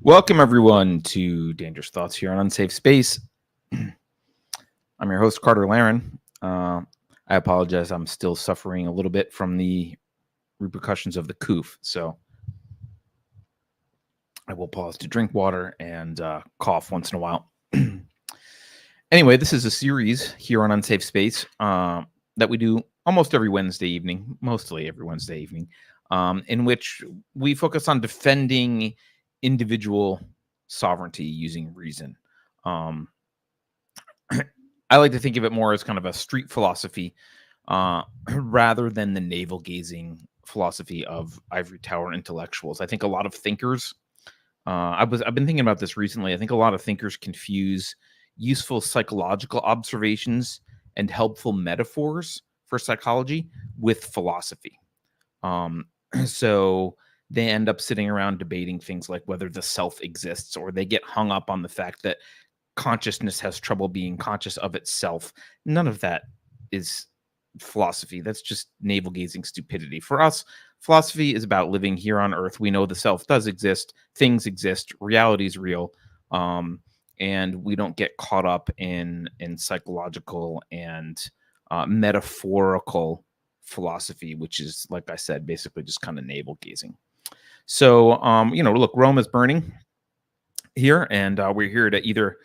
Welcome, everyone, to Dangerous Thoughts here on Unsafe Space. I'm your host, Carter Laren. I apologize. I'm still suffering a little bit from the repercussions of the coof, so I will pause to drink water and cough once in a while. Anyway, this is a series here on Unsafe Space that we do almost every Wednesday evening, mostly every Wednesday evening, in which we focus on defending individual sovereignty using reason. I like to think of it more as kind of a street philosophy rather than the navel-gazing philosophy of ivory tower intellectuals. I think a lot of thinkers, I've been thinking about this recently. I think a lot of thinkers confuse useful psychological observations and helpful metaphors for psychology with philosophy. So they end up sitting around debating things like whether the self exists, or they get hung up on the fact that consciousness has trouble being conscious of itself. None of that is philosophy. That's just navel-gazing stupidity. For us, philosophy is about living here on Earth. We know the self does exist, things exist, reality is real, and we don't get caught up in psychological and metaphorical philosophy, which is, like I said, basically just kind of navel-gazing. So, look, Rome is burning here, and we're here to either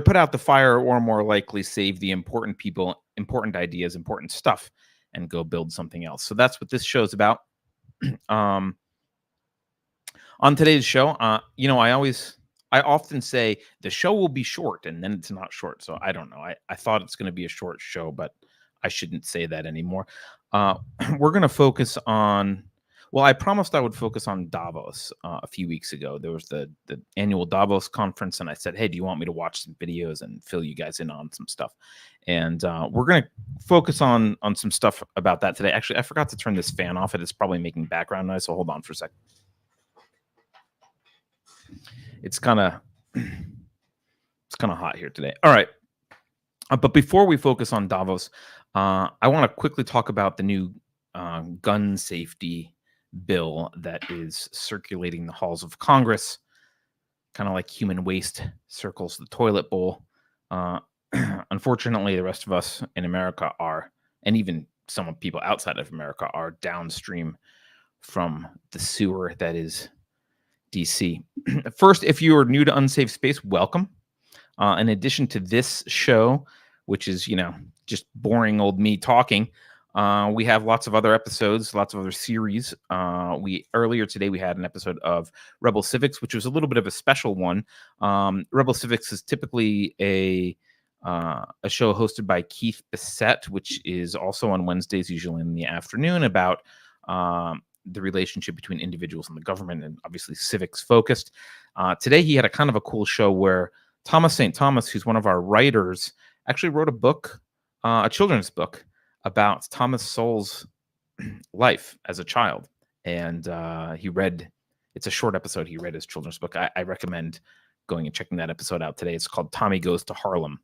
put out the fire or more likely save the important people, important ideas, important stuff, and go build something else. So that's what this show's about. On today's show, I often say the show will be short, and then it's not short. So I don't know. I thought it's going to be a short show, but I shouldn't say that anymore. We're going to focus on, well, I promised I would focus on Davos a few weeks ago. There was the annual Davos conference, and I said, hey, do you want me to watch some videos and fill you guys in on some stuff? And we're going to focus on some stuff about that today. Actually, I forgot to turn this fan off. It is probably making background noise, so hold on for a second. It's kind of hot here today. All right. But before we focus on Davos, I want to quickly talk about the new gun safety bill that is circulating the halls of Congress, kind of like human waste circles the toilet bowl. Unfortunately, the rest of us in America are, and even some people outside of America are, downstream from the sewer that is DC. First, if you are new to Unsafe Space, welcome. In addition to this show, which is, just boring old me talking, we have lots of other episodes, lots of other series. Earlier today, we had an episode of Rebel Civics, which was a little bit of a special one. Rebel Civics is typically a show hosted by Keith Bissett, which is also on Wednesdays, usually in the afternoon, about the relationship between individuals and the government, and obviously civics focused. Today, he had a kind of a cool show where Thomas St. Thomas, who's one of our writers, actually wrote a book, a children's book, about Thomas Sowell's life as a child. And it's a short episode. He read his children's book. I recommend going and checking that episode out today. It's called Tommy Goes to Harlem.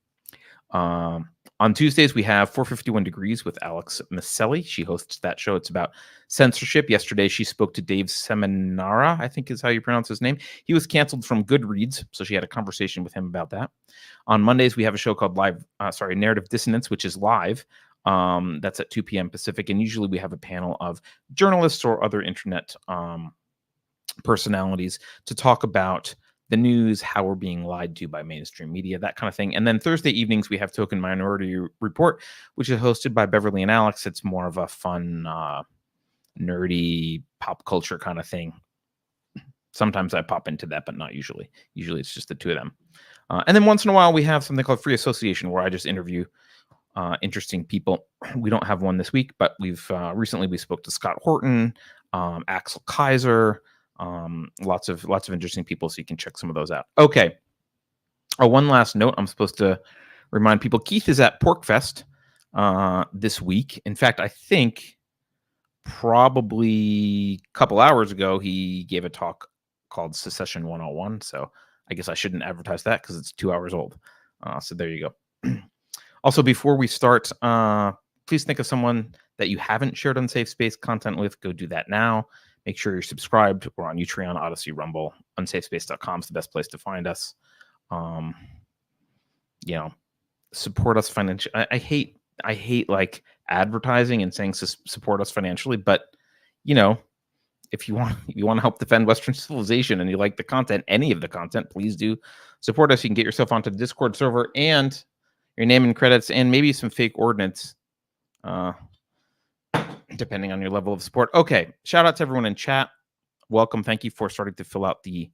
On Tuesdays, we have 451 Degrees with Alex Maselli. She hosts that show. It's about censorship. Yesterday, she spoke to Dave Seminara, I think is how you pronounce his name. He was canceled from Goodreads, so she had a conversation with him about that. On Mondays, we have a show called Narrative Dissonance, which is live. That's at 2 p.m. Pacific, and usually we have a panel of journalists or other internet personalities to talk about the news, how we're being lied to by mainstream media, that kind of thing. And then Thursday evenings, we have Token Minority Report, which is hosted by Beverly and Alex. It's more of a fun, nerdy pop culture kind of thing. Sometimes I pop into that, but not usually. Usually it's just the two of them. And then once in a while, we have something called Free Association, where I just interview interesting people. We don't have one this week, but we've recently we spoke to Scott Horton, Axel Kaiser, lots of interesting people, so you can check some of those out. Okay. One last note. I'm supposed to remind people, Keith is at PorkFest this week. In fact, I think probably a couple hours ago, he gave a talk called Secession 101. So I guess I shouldn't advertise that because it's 2 hours old. So there you go. Also, before we start, please think of someone that you haven't shared Unsafe Space content with. Go do that now. Make sure you're subscribed. We're on Utreon, Odyssey, Rumble, unsafespace.com is the best place to find us. Support us financially. I hate like advertising and saying support us financially, but if you want to help defend Western civilization and you like the content, any of the content, please do support us. You can get yourself onto the Discord server and your name and credits and maybe some fake ordnance, depending on your level of support. Okay, shout out to everyone in chat. Welcome. Thank you for starting to fill out the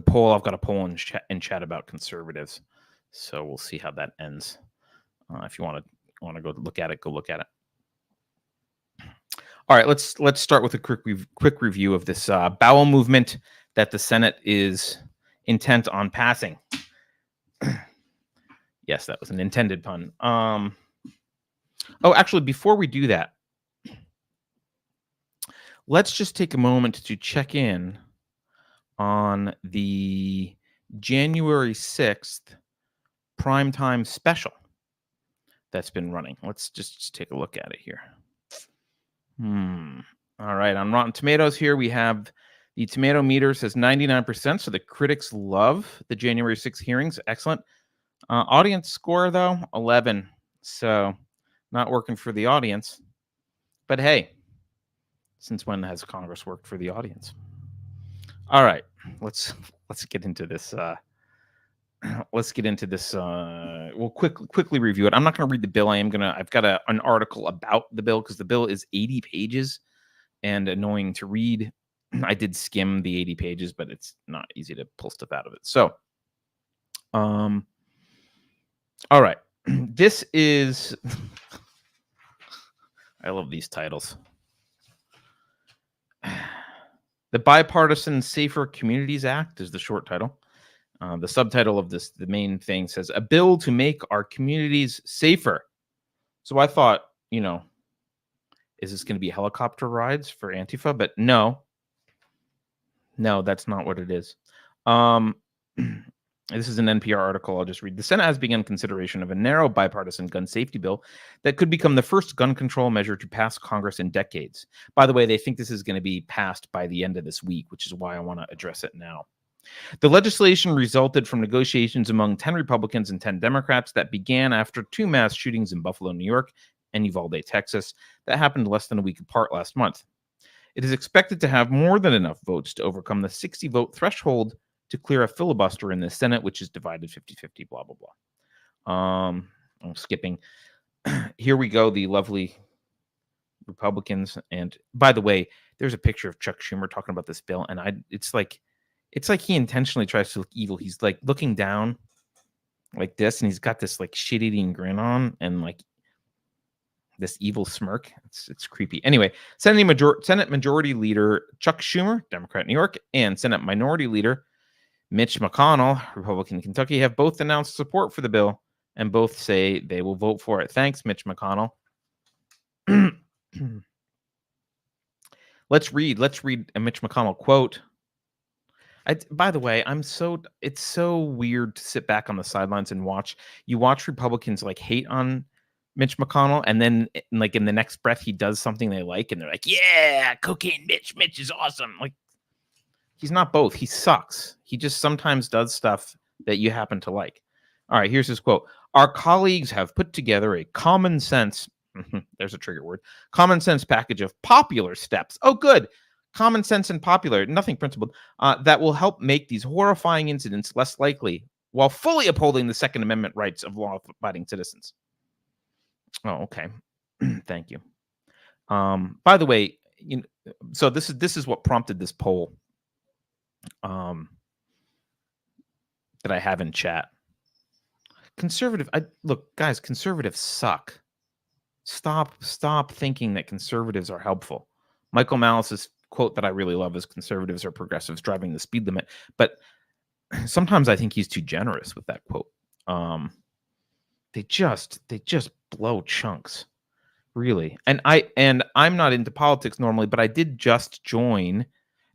poll. I've got a poll in chat about conservatives, so we'll see how that ends. If you want to go look at it, go look at it. All right, let's start with a quick review of this bowel movement that the Senate is intent on passing. Yes, that was an intended pun. Actually, before we do that, let's just take a moment to check in on the January 6th primetime special that's been running. Let's just take a look at it here. All right, on Rotten Tomatoes here, we have the tomato meter says 99%, so the critics love the January 6th hearings. Excellent. Audience score, though, 11. So not working for the audience. But hey, since when has Congress worked for the audience? All right, let's get into this. Let's get into this. We'll quickly review it. I'm not going to read the bill. I've got an article about the bill because the bill is 80 pages and annoying to read. I did skim the 80 pages, but it's not easy to pull stuff out of it. So, all right, this is. I love these titles. The Bipartisan Safer Communities Act is the short title. The subtitle of this, the main thing says, a bill to make our communities safer. So I thought, is this going to be helicopter rides for Antifa? But no, that's not what it is. This is an NPR article. I'll just read. The Senate has begun consideration of a narrow bipartisan gun safety bill that could become the first gun control measure to pass Congress in decades. By the way, they think this is going to be passed by the end of this week, which is why I want to address it now. The legislation resulted from negotiations among 10 Republicans and 10 Democrats that began after 2 mass shootings in Buffalo, New York, and Uvalde, Texas, that happened less than a week apart last month. It is expected to have more than enough votes to overcome the 60-vote threshold to clear a filibuster in the Senate, which is divided 50-50, blah, blah, blah. I'm skipping. Here we go, the lovely Republicans. And by the way, there's a picture of Chuck Schumer talking about this bill, and it's like he intentionally tries to look evil. He's like looking down like this, and he's got this like shit-eating grin on and like this evil smirk. It's creepy. Anyway, Senate Majority Leader Chuck Schumer, Democrat, New York, and Senate Minority Leader Mitch McConnell, Republican, Kentucky, have both announced support for the bill and both say they will vote for it. Thanks, Mitch McConnell. Let's read a Mitch McConnell quote. By the way, it's so weird to sit back on the sidelines and watch Republicans like hate on Mitch McConnell, and then like in the next breath he does something they like, and they're like, "Yeah, cocaine Mitch is awesome." Like, he's not both. He sucks. He just sometimes does stuff that you happen to like. All right, here's his quote. Our colleagues have put together a common sense. There's a trigger word. Common sense package of popular steps. Oh, good. Common sense and popular, nothing principled, that will help make these horrifying incidents less likely while fully upholding the Second Amendment rights of law-abiding citizens. Oh, okay. Thank you. By the way, so this is what prompted this poll that I have in chat. Look, guys, conservatives suck. Stop thinking that conservatives are helpful. Michael Malice's quote that I really love is conservatives are progressives driving the speed limit. But sometimes I think he's too generous with that quote. They just blow chunks, really. And I'm not into politics normally, but I did just join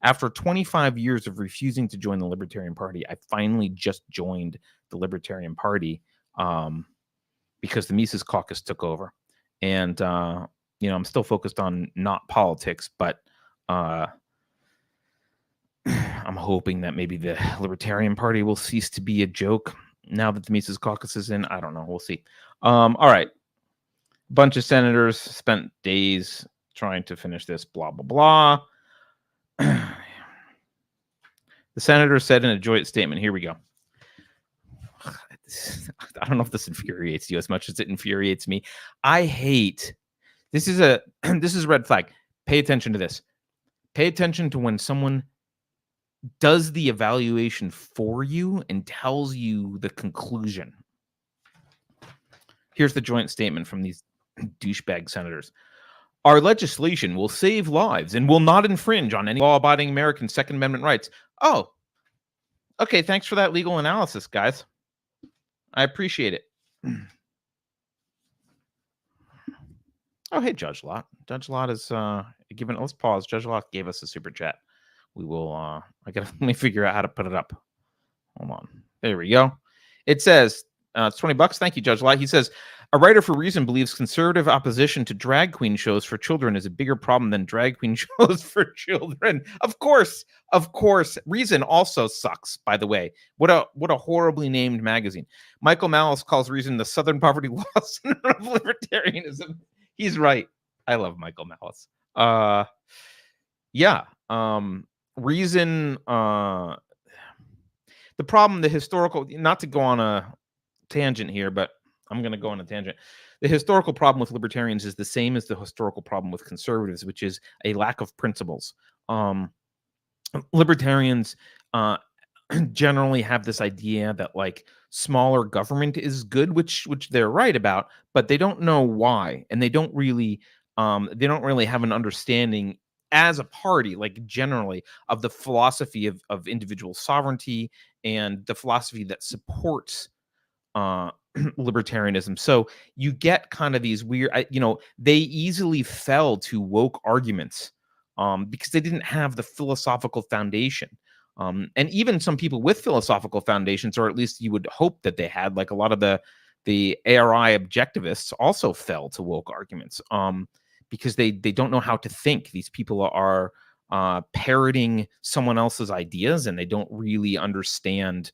after 25 years of refusing to join the Libertarian Party. I finally just joined the Libertarian Party because the Mises Caucus took over. And I'm still focused on not politics, but I'm hoping that maybe the Libertarian Party will cease to be a joke now that the Mises Caucus is in. I don't know. We'll see. All right. Bunch of senators spent days trying to finish this, blah, blah, blah. The senator said in a joint statement, here we go. I don't know if this infuriates you as much as it infuriates me. I hate, this is a red flag. Pay attention to this. Pay attention to when someone does the evaluation for you and tells you the conclusion. Here's the joint statement from these douchebag senators. Our legislation will save lives and will not infringe on any law-abiding American Second Amendment rights. Oh, okay. Thanks for that legal analysis, guys. I appreciate it. Oh, hey, Judge Lot. Judge Lot is given. Let's pause. Judge Lot gave us a super chat. We will. Let me figure out how to put it up. Hold on. There we go. It says it's $20. Thank you, Judge Lot. He says a writer for Reason believes conservative opposition to drag queen shows for children is a bigger problem than drag queen shows for children. Of course. Reason also sucks, by the way. What a horribly named magazine. Michael Malice calls Reason the Southern Poverty Law Center of Libertarianism. He's right. I love Michael Malice. Yeah. Reason. The problem, the historical, not to go on a tangent here, but I'm going to go on a tangent. The historical problem with libertarians is the same as the historical problem with conservatives, which is a lack of principles. Libertarians generally have this idea that like smaller government is good, which they're right about, but they don't know why, and they don't really have an understanding as a party, like generally, of the philosophy of individual sovereignty and the philosophy that supports libertarianism. So you get kind of these weird, they easily fell to woke arguments because they didn't have the philosophical foundation. And even some people with philosophical foundations, or at least you would hope that they had, like a lot of the ARI objectivists also fell to woke arguments because they don't know how to think. These people are parroting someone else's ideas, and they don't really understand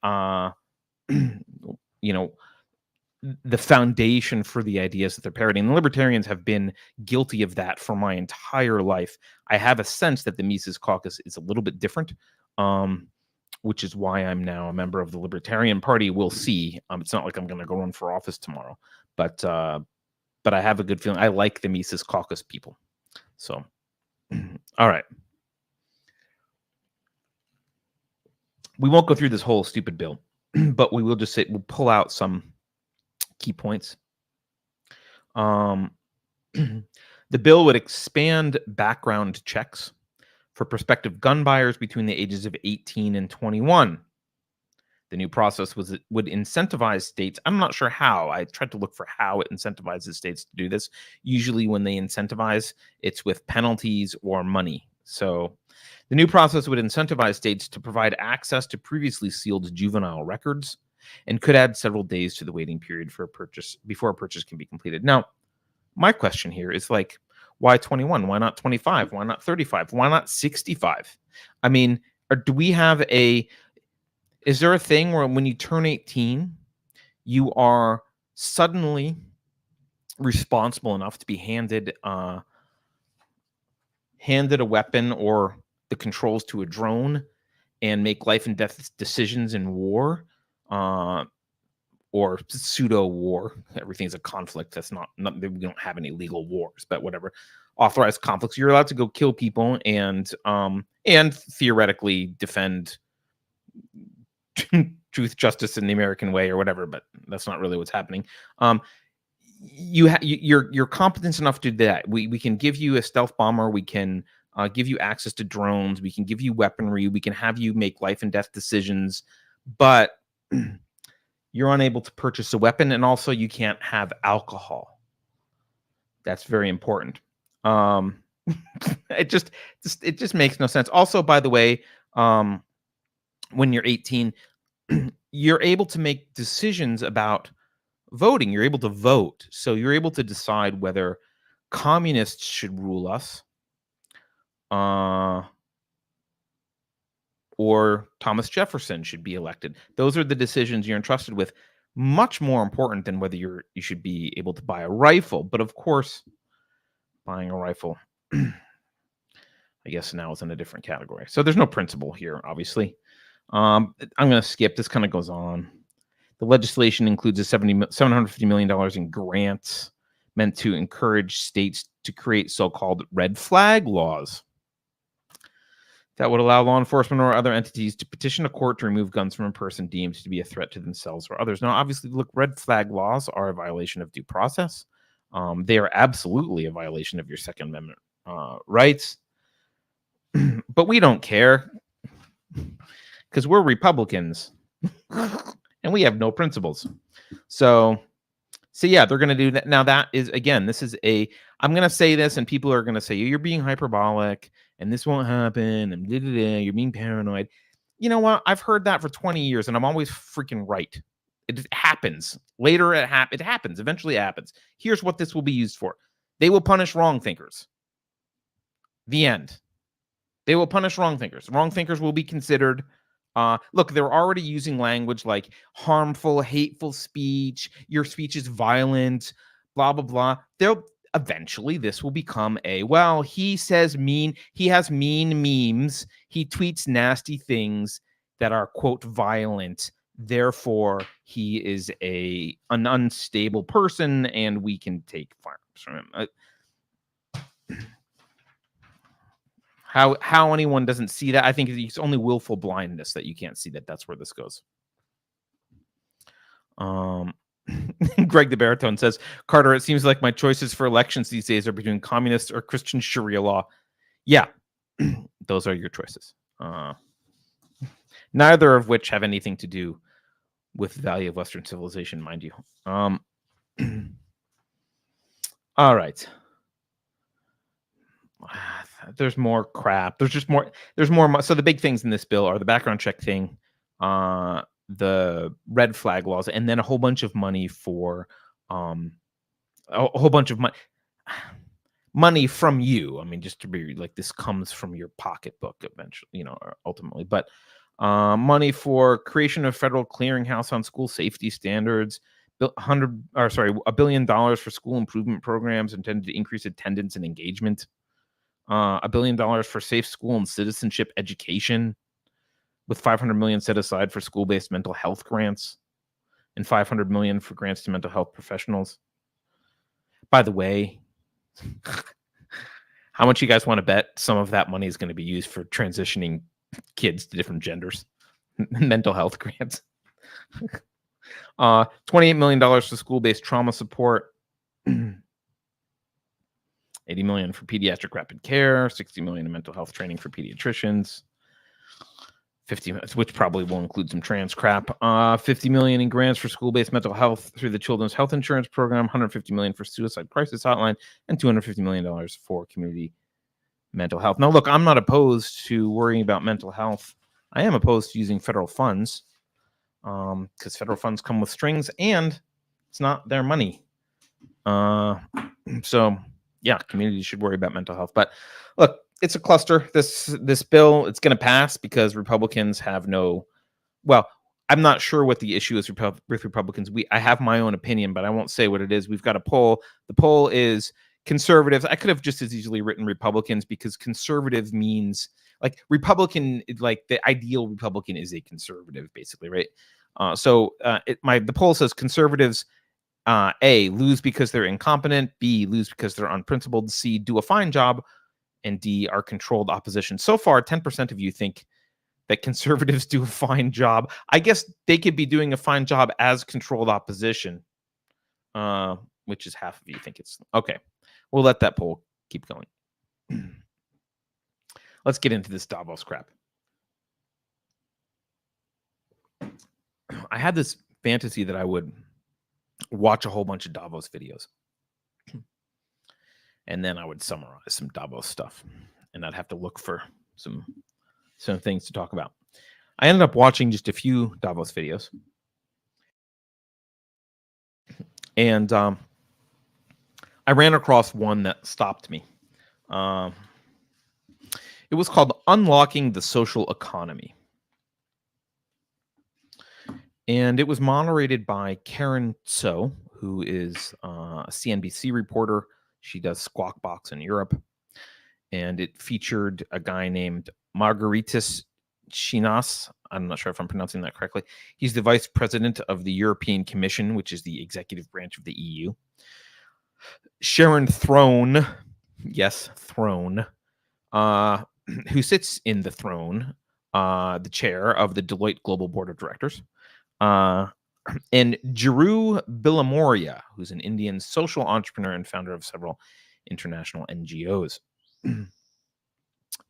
the foundation for the ideas that they're parroting. And libertarians have been guilty of that for my entire life. I have a sense that the Mises Caucus is a little bit different, which is why I'm now a member of the Libertarian Party. We'll see. It's not like I'm going to go run for office tomorrow, but I have a good feeling. I like the Mises Caucus people. So, all right. We won't go through this whole stupid bill, but we will just say we'll pull out some key points. The bill would expand background checks for prospective gun buyers between the ages of 18 and 21. The new process would incentivize states. I'm not sure how. I tried to look for how it incentivizes states to do this. Usually when they incentivize, it's with penalties or money. So the new process would incentivize states to provide access to previously sealed juvenile records and could add several days to the waiting period for a purchase before a purchase can be completed. Now, my question here is like, why 21? Why not 25? Why not 35? Why not 65? I mean, is there a thing where when you turn 18, you are suddenly responsible enough to be handed a weapon or the controls to a drone and make life and death decisions in war, or pseudo war? Everything's a conflict. That's not we don't have any legal wars, but whatever. Authorized conflicts. You're allowed to go kill people and theoretically defend truth, justice, in the American way, or whatever. But that's not really what's happening. You're competent enough to do that. We can give you a stealth bomber. We can give you access to drones. We can give you weaponry. We can have you make life and death decisions, but you're unable to purchase a weapon, and also you can't have alcohol. That's very important. It just makes no sense. Also, by the way, when you're 18, you're able to make decisions about voting. You're able to vote, so you're able to decide whether communists should rule us, or Thomas Jefferson should be elected. Those are the decisions you're entrusted with. Much more important than whether you should be able to buy a rifle. But of course, buying a rifle, I guess now is in a different category. So there's no principle here, obviously. I'm going to skip. This kind of goes on. The legislation includes $750 million in grants meant to encourage states to create so-called red flag laws that would allow law enforcement or other entities to petition a court to remove guns from a person deemed to be a threat to themselves or others. Now, obviously, look, red flag laws are a violation of due process. They are absolutely a violation of your Second Amendment rights. But we don't care because we're Republicans and we have no principles. So yeah, they're going to do that. Now, that is, again, this is I'm going to say this and people are going to say, you're being hyperbolic and this won't happen and you're being paranoid. You know what? I've heard that for 20 years and I'm always freaking right. It happens. Later, it happens. Eventually, it happens. Here's what this will be used for. They will punish wrong thinkers. The end. They will punish wrong thinkers. Wrong thinkers will be considered. Look, they're already using language like harmful, hateful speech. Your speech is violent, blah, blah, blah. Eventually, this will become he says mean, he has mean memes. He tweets nasty things that are, quote, violent. Therefore, he is an unstable person and we can take firearms from him. How anyone doesn't see that, I think it's only willful blindness that you can't see that. That's where this goes. Greg the Baritone says, Carter, it seems like my choices for elections these days are between communist or Christian Sharia law. Yeah, those are your choices. Neither of which have anything to do with the value of Western civilization, mind you. All right. There's more crap. There's more. So the big things in this bill are the background check thing, the red flag laws, and then a whole bunch of money for a whole bunch of money from you. I mean, just to be like, this comes from your pocketbook eventually, ultimately. But money for creation of federal clearinghouse on school safety standards, $1 billion for school improvement programs intended to increase attendance and engagement. $1 billion for safe school and citizenship education, with $500 million set aside for school-based mental health grants, and $500 million for grants to mental health professionals. By the way, how much you guys want to bet some of that money is going to be used for transitioning kids to different genders? Mental health grants. $28 million for school-based trauma support. $80 million for pediatric rapid care, $60 million in mental health training for pediatricians, which probably will include some trans crap. $50 million in grants for school-based mental health through the Children's Health Insurance Program, $150 million for suicide crisis hotline, and $250 million for community mental health. Now, look, I'm not opposed to worrying about mental health. I am opposed to using federal funds because federal funds come with strings and it's not their money. So yeah, communities should worry about mental health. But look, it's a cluster. This bill, it's going to pass because Republicans have I'm not sure what the issue is with Republicans. I have my own opinion, but I won't say what it is. We've got a poll. The poll is conservatives. I could have just as easily written Republicans because conservative means like Republican, like the ideal Republican is a conservative, basically, right? The poll says conservatives, A, lose because they're incompetent, B, lose because they're unprincipled, C, do a fine job, and D, are controlled opposition. So far, 10% of you think that conservatives do a fine job. I guess they could be doing a fine job as controlled opposition, which is half of you think it's okay. We'll let that poll keep going. Let's get into this Davos crap. I had this fantasy that I would watch a whole bunch of Davos videos and then I would summarize some Davos stuff and I'd have to look for some things to talk about. I ended up watching just a few Davos videos and I ran across one that stopped me. Uh, it was called Unlocking the Social Economy. And it was moderated by Karen Tso, who is a CNBC reporter. She does Squawk Box in Europe. And it featured a guy named Margaritis Chinas. I'm not sure if I'm pronouncing that correctly. He's the vice president of the European Commission, which is the executive branch of the EU. Sharon Throne, yes, Throne, who sits in the throne, the chair of the Deloitte Global Board of Directors. And Giru Bilamoria, who's an Indian social entrepreneur and founder of several international NGOs.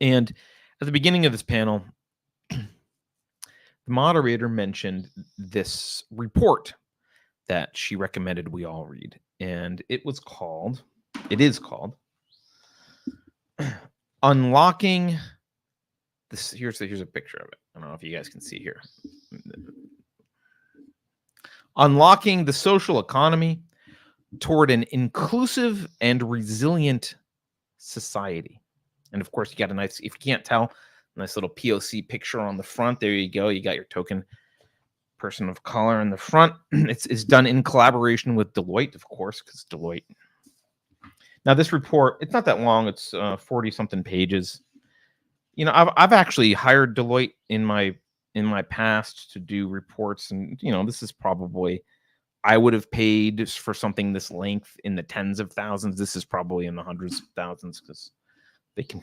And at the beginning of this panel, the moderator mentioned this report that she recommended we all read. And it is called Unlocking this. Here's a picture of it. I don't know if you guys can see here. Unlocking the Social Economy Toward an Inclusive and Resilient Society. And of course, you got a nice, if you can't tell, nice little POC picture on the front. There you go. You got your token person of color in the front. It's done in collaboration with Deloitte, of course, because Deloitte. Now, this report, it's not that long. It's 40-something pages. You know, I've actually hired Deloitte in my past to do reports, and you know, this is probably, I would have paid for something this length in the tens of thousands. This is probably in the hundreds of thousands because they can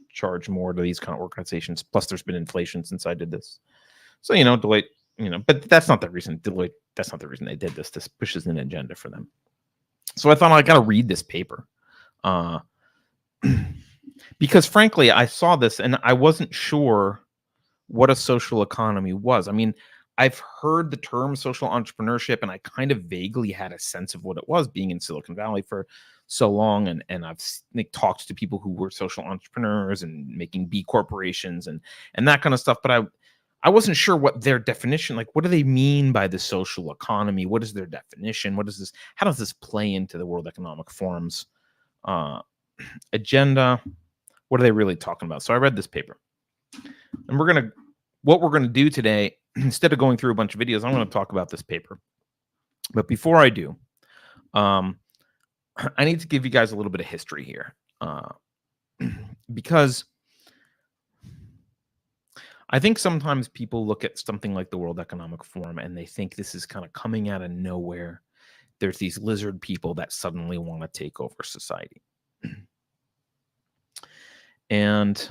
charge more to these kind of organizations. Plus, there's been inflation since I did this. So, you know, Deloitte, you know, but that's not the reason. Deloitte, that's not the reason they did this. This pushes an agenda for them. So I thought I got to read this paper. Because frankly, I saw this and I wasn't sure what a social economy was. I mean, I've heard the term social entrepreneurship and I kind of vaguely had a sense of what it was being in Silicon Valley for so long. And I've talked to people who were social entrepreneurs and making B corporations and that kind of stuff. But I wasn't sure what their definition, like, what do they mean by the social economy? What is their definition? What is this? How does this play into the World Economic Forum's agenda? What are they really talking about? So I read this paper, and what we're gonna do today, instead of going through a bunch of videos, I'm going to talk about this paper. But before I do, I need to give you guys a little bit of history here, because I think sometimes people look at something like the World Economic Forum and they think this is kind of coming out of nowhere. There's these lizard people that suddenly want to take over society. And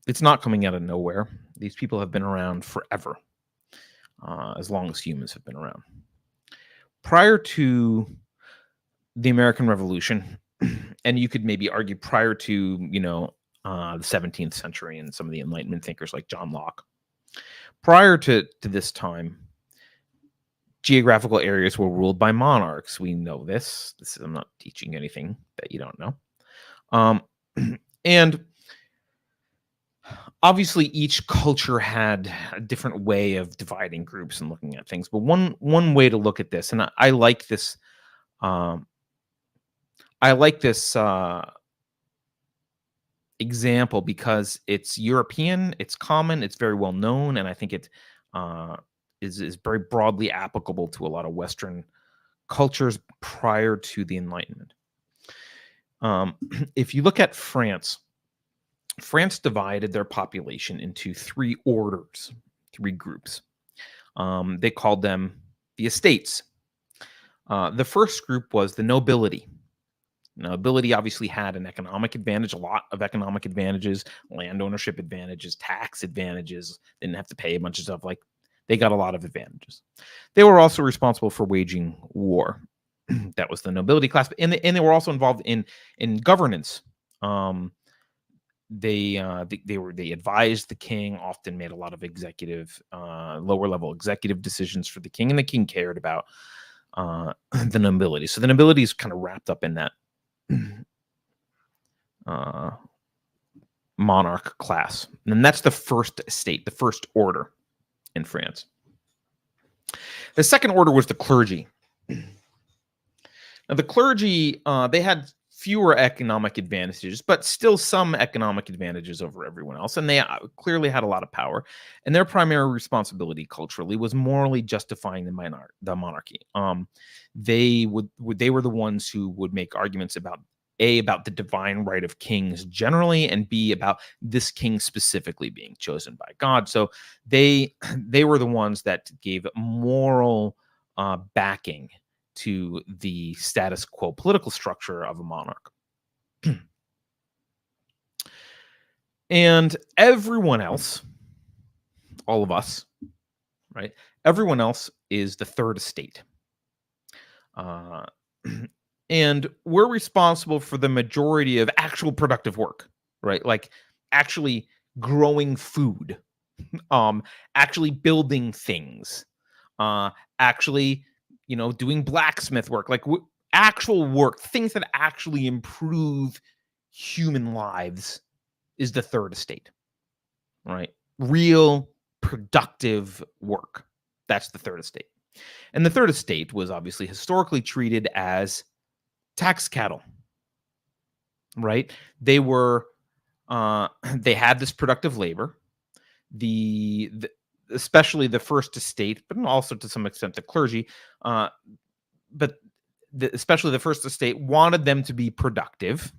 it's not coming out of nowhere. These people have been around forever, as long as humans have been around. Prior to the American Revolution, and you could maybe argue prior to, you know, the 17th century and some of the Enlightenment thinkers like John Locke, prior to this time, geographical areas were ruled by monarchs. We know this. I'm not teaching anything that you don't know. And obviously, each culture had a different way of dividing groups and looking at things. But one way to look at this, and I like this. I like this example because it's European, it's common, it's very well known, and I think it is very broadly applicable to a lot of Western cultures prior to the Enlightenment. If you look at France divided their population into three orders, three groups. They called them the estates. The first group was the nobility. Nobility obviously had an economic advantage, a lot of economic advantages, land ownership advantages, tax advantages. They didn't have to pay a bunch of stuff. Like, they got a lot of advantages. They were also responsible for waging war. That was the nobility class, and they were also involved in governance. They advised the king, often made a lot of executive, lower level executive decisions for the king, and the king cared about the nobility. So the nobility is kind of wrapped up in that monarch class. And that's the first estate, the first order in France. The second order was the clergy. Now, the clergy, they had fewer economic advantages, but still some economic advantages over everyone else. And they clearly had a lot of power. And their primary responsibility culturally was morally justifying the monarchy. They were the ones who would make arguments about about the divine right of kings generally, and B, about this king specifically being chosen by God. So they they were the ones that gave moral backing to the status quo political structure of a monarch. And everyone else, all of us, right? Everyone else is the third estate. Uh, and we're responsible for the majority of actual productive work, right? Like actually growing food, actually building things, uh, actually, doing blacksmith work, like actual work, things that actually improve human lives is the third estate, right? Real productive work. That's the third estate. And the third estate was obviously historically treated as tax cattle, right? They were, they had this productive labor. The especially the first estate, but also to some extent the clergy, but especially the first estate wanted them to be productive,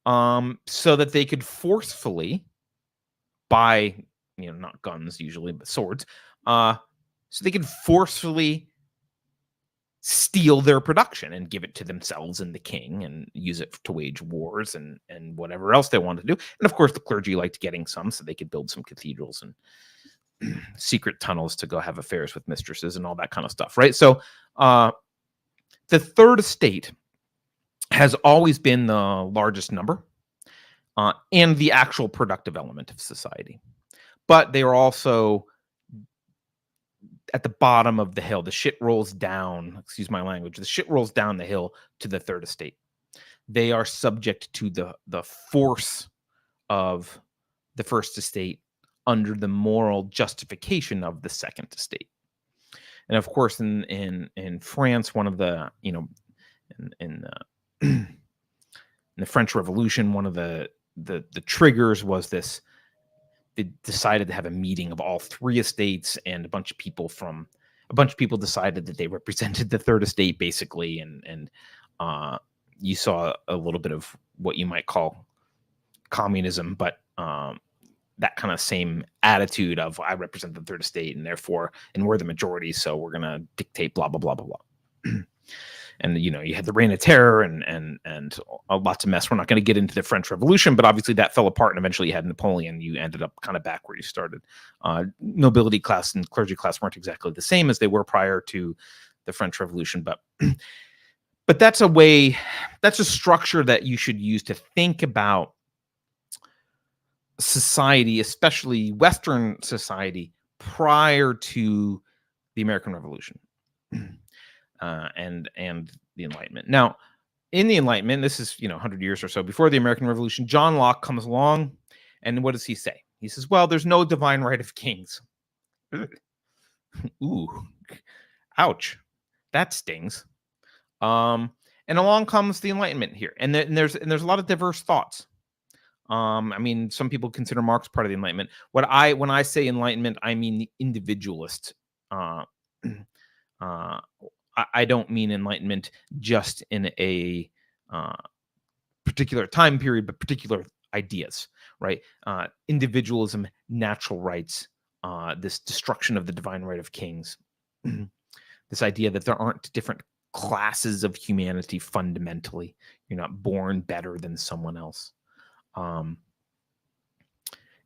so that they could forcefully buy, not guns usually, but swords, so they could forcefully steal their production and give it to themselves and the king and use it to wage wars and whatever else they wanted to do. And of course, the clergy liked getting some, so they could build some cathedrals and secret tunnels to go have affairs with mistresses and all that kind of stuff, right? So the third estate has always been the largest number and the actual productive element of society. But they are also at the bottom of the hill. The shit rolls down, excuse my language, the shit rolls down the hill to the third estate. They are subject to the force of the first estate under the moral justification of the second estate. And of course, in France, one of the, in the French Revolution, one of the triggers was this. They decided to have a meeting of all three estates, and a bunch of people decided that they represented the third estate, basically, and you saw a little bit of what you might call communism, but that kind of same attitude of I represent the third estate, and therefore, and we're the majority, so we're gonna dictate blah blah blah blah blah. And you had the Reign of Terror and lots of mess. We're not going to get into the French Revolution, but obviously that fell apart, and eventually you had Napoleon. You ended up kind of back where you started. Nobility class and clergy class weren't exactly the same as they were prior to the French Revolution, but that's a structure that you should use to think about society, especially Western society, prior to the American Revolution. And the Enlightenment. Now, in the Enlightenment, this is 100 years or so before the American Revolution, John Locke comes along, and what does he say? He says, "Well, there's no divine right of kings." Ooh, ouch, that stings. And along comes the Enlightenment here, and there's a lot of diverse thoughts. I mean, some people consider Marx part of the Enlightenment. When I say Enlightenment, I mean the individualist. I don't mean Enlightenment just in a particular time period, but particular ideas, right? Individualism, natural rights, this destruction of the divine right of kings, this idea that there aren't different classes of humanity fundamentally. You're not born better than someone else. And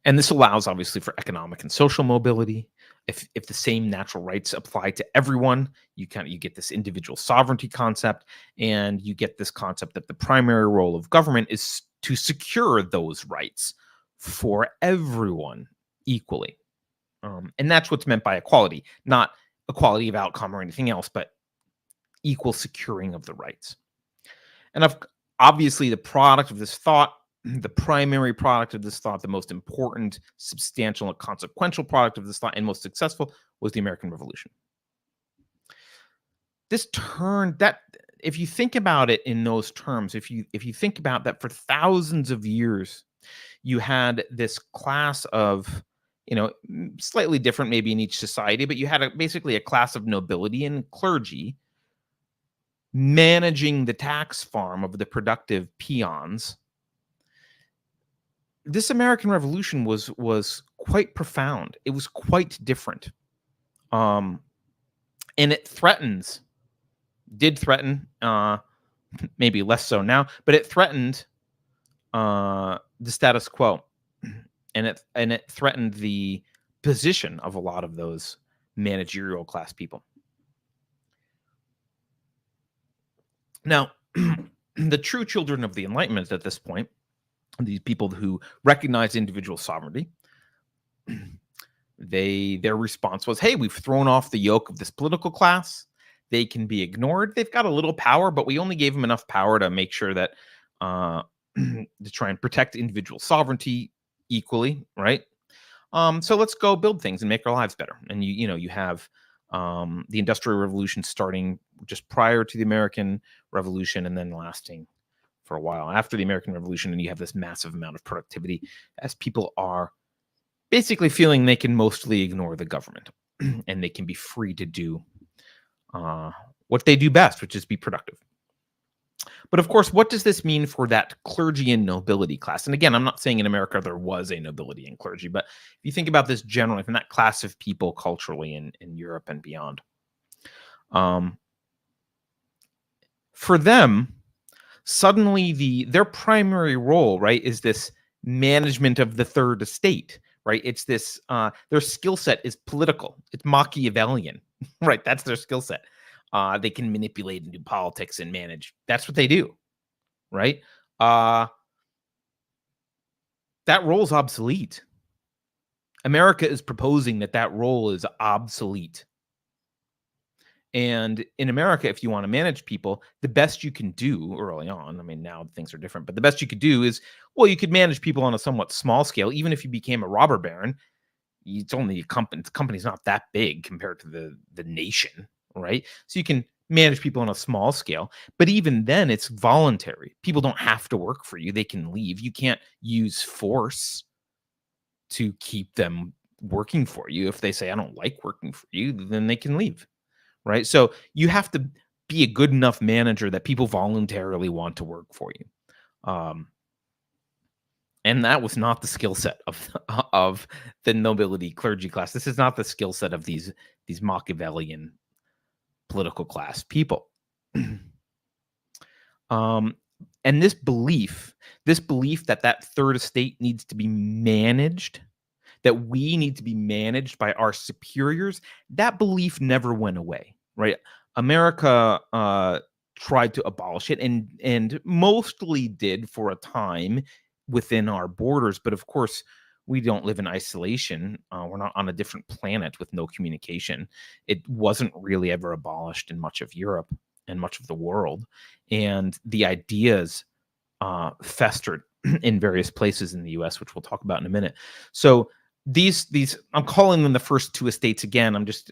this allows, obviously, for economic and social mobility. If the same natural rights apply to everyone, you get this individual sovereignty concept, and you get this concept that the primary role of government is to secure those rights for everyone equally. And that's what's meant by equality, not equality of outcome or anything else, but equal securing of the rights. And obviously, the product of this thought, the primary product of this thought, the most important, substantial, and consequential product of this thought, and most successful, was the American Revolution. This turned that if you think about it in those terms, if you think about that, for thousands of years, you had this class of, slightly different maybe in each society, but you had basically a class of nobility and clergy managing the tax farm of the productive peons. This American Revolution was quite profound. It was quite different, and it did threaten, maybe less so now, but it threatened the status quo, and it threatened the position of a lot of those managerial class people. Now, the true children of the Enlightenment at this point, these people who recognize individual sovereignty, their response was, hey, we've thrown off the yoke of this political class. They can be ignored. They've got a little power, but we only gave them enough power to make sure that to try and protect individual sovereignty equally, right? So let's go build things and make our lives better. And you have the Industrial Revolution starting just prior to the American Revolution and then lasting for a while after the American Revolution, and you have this massive amount of productivity as people are basically feeling they can mostly ignore the government and they can be free to do what they do best, which is be productive. But of course, what does this mean for that clergy and nobility class? And again, I'm not saying in America there was a nobility and clergy, but if you think about this generally from that class of people culturally in Europe and beyond, for them, suddenly their primary role, right, is this management of the third estate, right? It's this, their skill set is political. It's Machiavellian, right? That's their skill set. They can manipulate and do politics and manage. That's what they do, right? That role's obsolete. America is proposing that role is obsolete. And in America, if you want to manage people, the best you can do early on, I mean, now things are different, but the best you could do is, well, you could manage people on a somewhat small scale. Even if you became a robber baron, it's only a company. The company's not that big compared to the nation, right? So you can manage people on a small scale, but even then it's voluntary. People don't have to work for you. They can leave. You can't use force to keep them working for you. If they say, I don't like working for you, then they can leave, right? So you have to be a good enough manager that people voluntarily want to work for you. And that was not the skill set of the nobility clergy class. This is not the skill set of these Machiavellian political class people. And this belief that third estate needs to be managed, that we need to be managed by our superiors, that belief never went away, right? America tried to abolish it and mostly did for a time within our borders. But of course, we don't live in isolation. We're not on a different planet with no communication. It wasn't really ever abolished in much of Europe and much of the world. And the ideas festered in various places in the US, which we'll talk about in a minute. So these I'm calling them the first two estates. Again, I'm just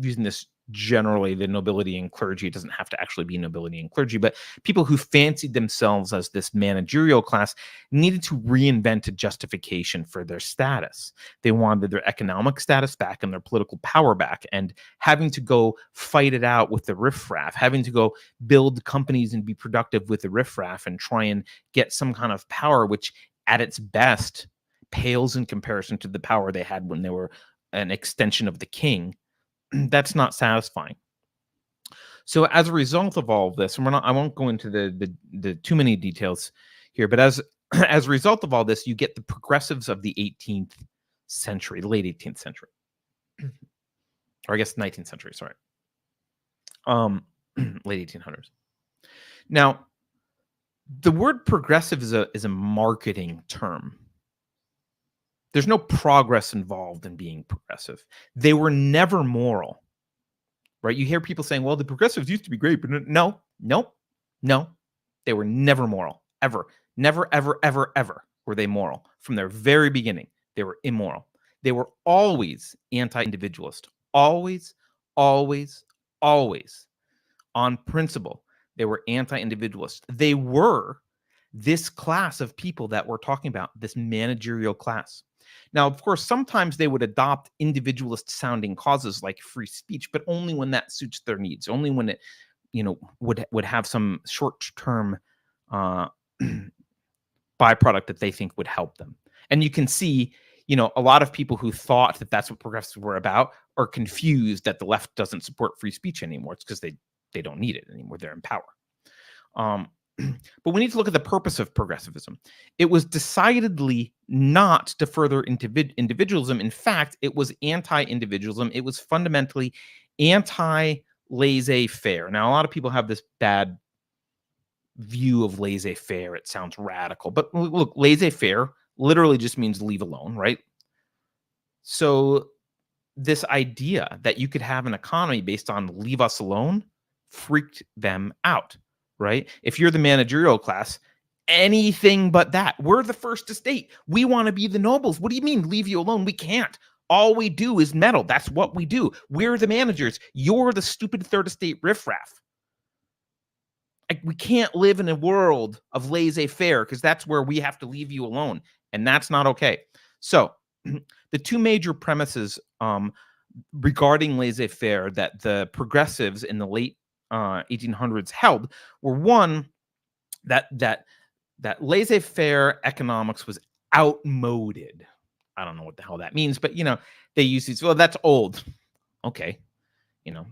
using this generally, the nobility and clergy. It doesn't have to actually be nobility and clergy, but people who fancied themselves as this managerial class needed to reinvent a justification for their status. They wanted their economic status back and their political power back, and having to go fight it out with the riffraff, having to go build companies and be productive with the riffraff and try and get some kind of power, which at its best pales in comparison to the power they had when they were an extension of the king. That's not satisfying. So as a result of all of this, and I won't go into the too many details here, but as a result of all this, you get the progressives of the 18th century, the late 18th century, or I guess 19th century. Sorry, late 1800s. Now, the word progressive is a marketing term. There's no progress involved in being progressive. They were never moral, right? You hear people saying, well, the progressives used to be great, but no. They were never moral, ever. Never, ever, ever, ever were they moral. From their very beginning, they were immoral. They were always anti-individualist. Always, always, always on principle. They were anti-individualist. They were this class of people that we're talking about, this managerial class. Now, of course, sometimes they would adopt individualist sounding causes like free speech, but only when that suits their needs, only when it, would have some short-term uh, byproduct that they think would help them. And you can see, a lot of people who thought that that's what progressives were about are confused that the left doesn't support free speech anymore. It's because they don't need it anymore. They're in power. But we need to look at the purpose of progressivism. It was decidedly not to further individualism. In fact, it was anti-individualism. It was fundamentally anti-laissez-faire. Now, a lot of people have this bad view of laissez-faire. It sounds radical, but look, laissez-faire literally just means leave alone, right? So this idea that you could have an economy based on leave us alone freaked them out, right? If you're the managerial class, anything but that. We're the first estate. We want to be the nobles. What do you mean leave you alone? We can't. All we do is meddle. That's what we do. We're the managers. You're the stupid third estate riffraff. We can't live in a world of laissez-faire because that's where we have to leave you alone. And that's not okay. So the two major premises regarding laissez-faire that the progressives in the late 1800s held were, one, that laissez-faire economics was outmoded. I don't know what the hell that means, but they use these. Well, that's old. Okay,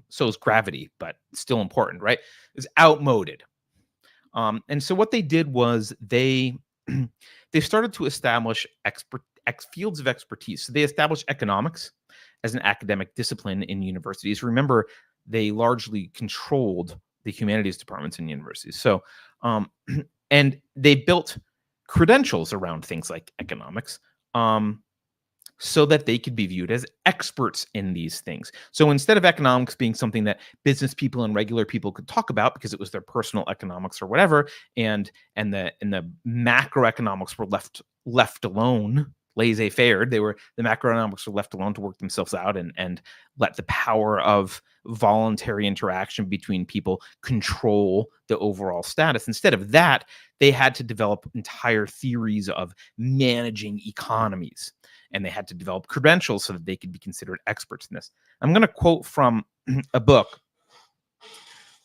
so is gravity, but still important, right? It's outmoded. And so what they did was they started to establish fields of expertise. So they established economics as an academic discipline in universities. Remember, they largely controlled the humanities departments in universities. So, and they built credentials around things like economics, so that they could be viewed as experts in these things. So instead of economics being something that business people and regular people could talk about because it was their personal economics or whatever, and the macroeconomics were left alone, laissez-faire, the macroeconomics were left alone to work themselves out and let the power of voluntary interaction between people control the overall status. Instead of that, they had to develop entire theories of managing economies. And they had to develop credentials so that they could be considered experts in this. I'm going to quote from a book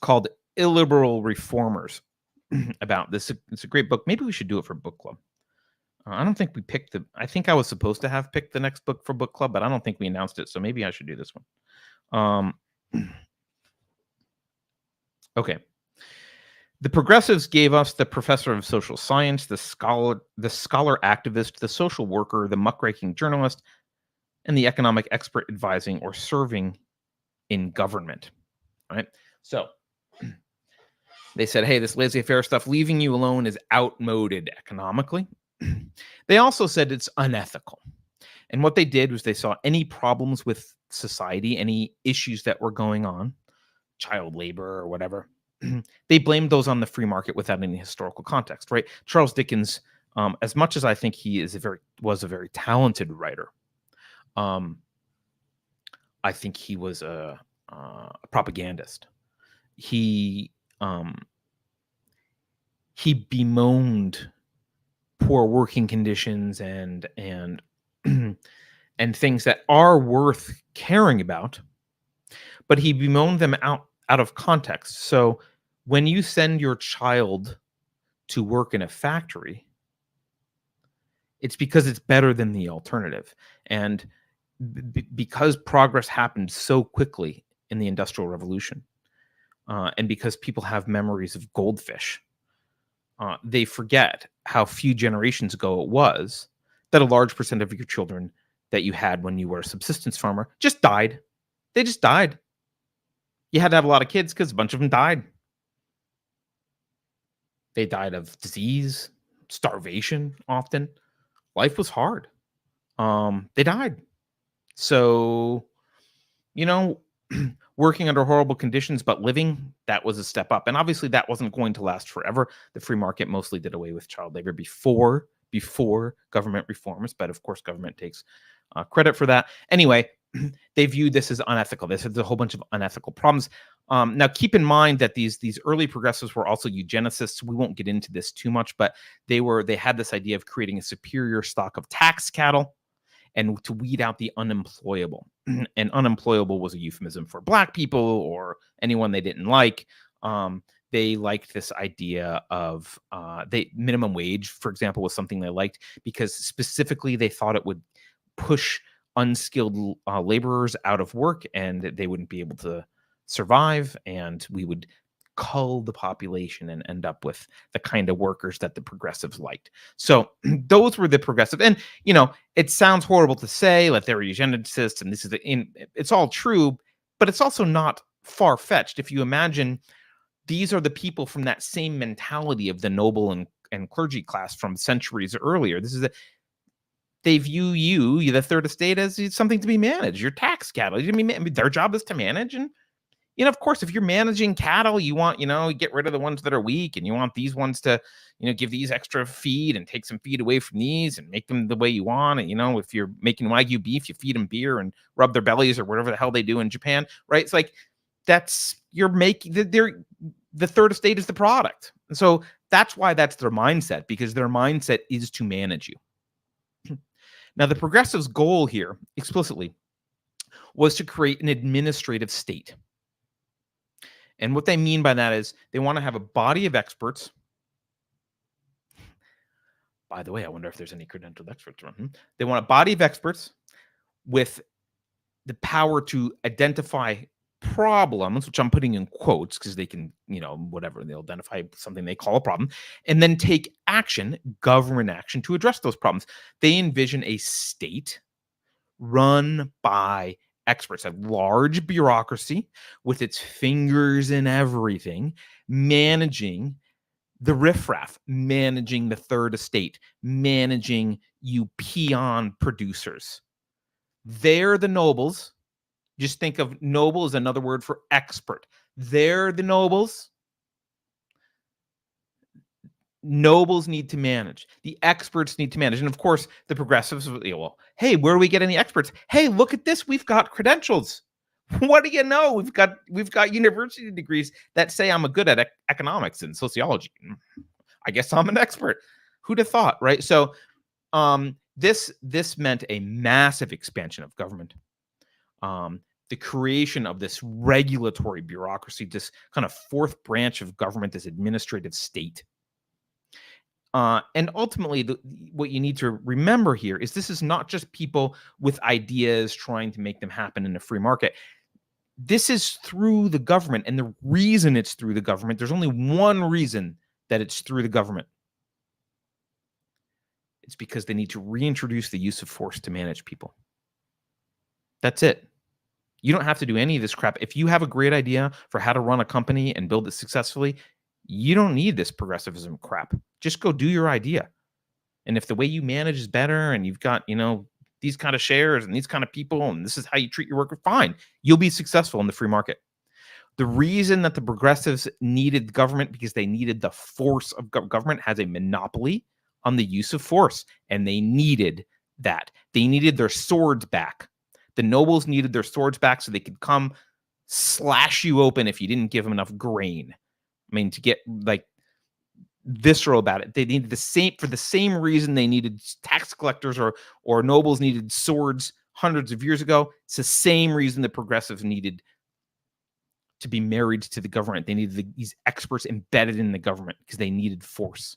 called Illiberal Reformers about this. It's a great book. Maybe we should do it for book club. I don't think we picked I think I was supposed to have picked the next book for book club, but I don't think we announced it. So maybe I should do this one. Okay. The progressives gave us the professor of social science, the scholar activist, the social worker, the muckraking journalist, and the economic expert advising or serving in government. Right? So they said, hey, this laissez-faire stuff, leaving you alone, is outmoded economically. They also said it's unethical. And what they did was they saw any problems with society, any issues that were going on, child labor or whatever, they blamed those on the free market without any historical context, right? Charles Dickens, as much as I think he was a very talented writer, I think he was a propagandist. He bemoaned poor working conditions and and things that are worth caring about, but he bemoaned them out of context. So when you send your child to work in a factory, it's because it's better than the alternative. And because progress happened so quickly in the Industrial Revolution, and because people have memories of goldfish, they forget how few generations ago it was that a large percent of your children that you had when you were a subsistence farmer just died. They just died. You had to have a lot of kids because a bunch of them died. They died of disease, starvation often. Life was hard. They died. So, working under horrible conditions, but living, that was a step up. And obviously that wasn't going to last forever. The free market mostly did away with child labor before government reforms. But of course, government takes credit for that. Anyway, they viewed this as unethical. They said there's a whole bunch of unethical problems. Now, keep in mind that these early progressives were also eugenicists. We won't get into this too much, but they had this idea of creating a superior stock of tax cattle and to weed out the unemployable. And unemployable was a euphemism for black people or anyone they didn't like. They liked this idea of they minimum wage, for example, was something they liked because specifically they thought it would push unskilled laborers out of work and they wouldn't be able to survive, and we would cull the population and end up with the kind of workers that the progressives liked. So those were the progressive. And it sounds horrible to say like they're eugenicists and this is it's all true, but it's also not far-fetched. If you imagine these are the people from that same mentality of the noble and clergy class from centuries earlier. They view you, the third estate, as something to be managed. Your tax cattle. Their job is to manage. And of course, if you're managing cattle, you want, you get rid of the ones that are weak, and you want these ones to, give these extra feed and take some feed away from these and make them the way you want. And, if you're making Wagyu beef, you feed them beer and rub their bellies or whatever the hell they do in Japan, right? It's like the third estate is the product. And so that's why that's their mindset, because their mindset is to manage you. Now, the progressives' goal here explicitly was to create an administrative state. And what they mean by that is they want to have a body of experts. By the way, I wonder if there's any credentialed experts around. They want a body of experts with the power to identify problems, which I'm putting in quotes because they can, whatever, they'll identify something they call a problem, and then take action, government action, to address those problems. They envision a state run by experts, a large bureaucracy with its fingers in everything, managing the riffraff, managing the third estate, managing you peon producers. They're the nobles. Just think of noble as another word for expert. They're the nobles. Nobles need to manage. The experts need to manage. And of course, the progressives, well, hey, where do we get any experts? Hey, look at this. We've got credentials. What do you know? We've got university degrees that say I'm good at economics and sociology. I guess I'm an expert. Who'd have thought, right? So this meant a massive expansion of government. The creation of this regulatory bureaucracy, this kind of fourth branch of government, this administrative state. And ultimately, what you need to remember here is this is not just people with ideas trying to make them happen in a free market. This is through the government. And the reason it's through the government, there's only one reason that it's through the government. It's because they need to reintroduce the use of force to manage people. That's it. You don't have to do any of this crap. If you have a great idea for how to run a company and build it successfully, you don't need this progressivism crap. Just go do your idea. And if the way you manage is better and you've got, these kind of shares and these kind of people, and this is how you treat your worker, fine. You'll be successful in the free market. The reason that the progressives needed government, because they needed the force of government has a monopoly on the use of force. And they needed that. They needed their swords back. The nobles needed their swords back so they could come slash you open if you didn't give them enough grain. I mean, to get like visceral about it. They needed for the same reason they needed tax collectors or nobles needed swords hundreds of years ago. It's the same reason the progressives needed to be married to the government. They needed these experts embedded in the government because they needed force.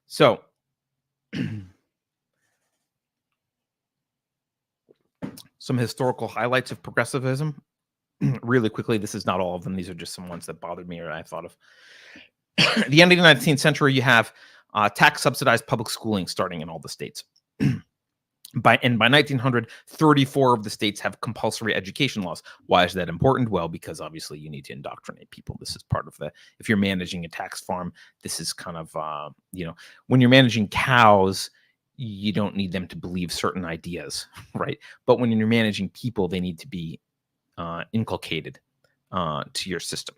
So some historical highlights of progressivism. Really quickly, this is not all of them. These are just some ones that bothered me or I thought of. At the end of the 19th century, you have tax subsidized public schooling starting in all the states. By 1900, 34 of the states have compulsory education laws. Why is that important? Well, because obviously you need to indoctrinate people. This is part of if you're managing a tax farm, this is kind of, when you're managing cows, you don't need them to believe certain ideas, right? But when you're managing people, they need to be inculcated to your system.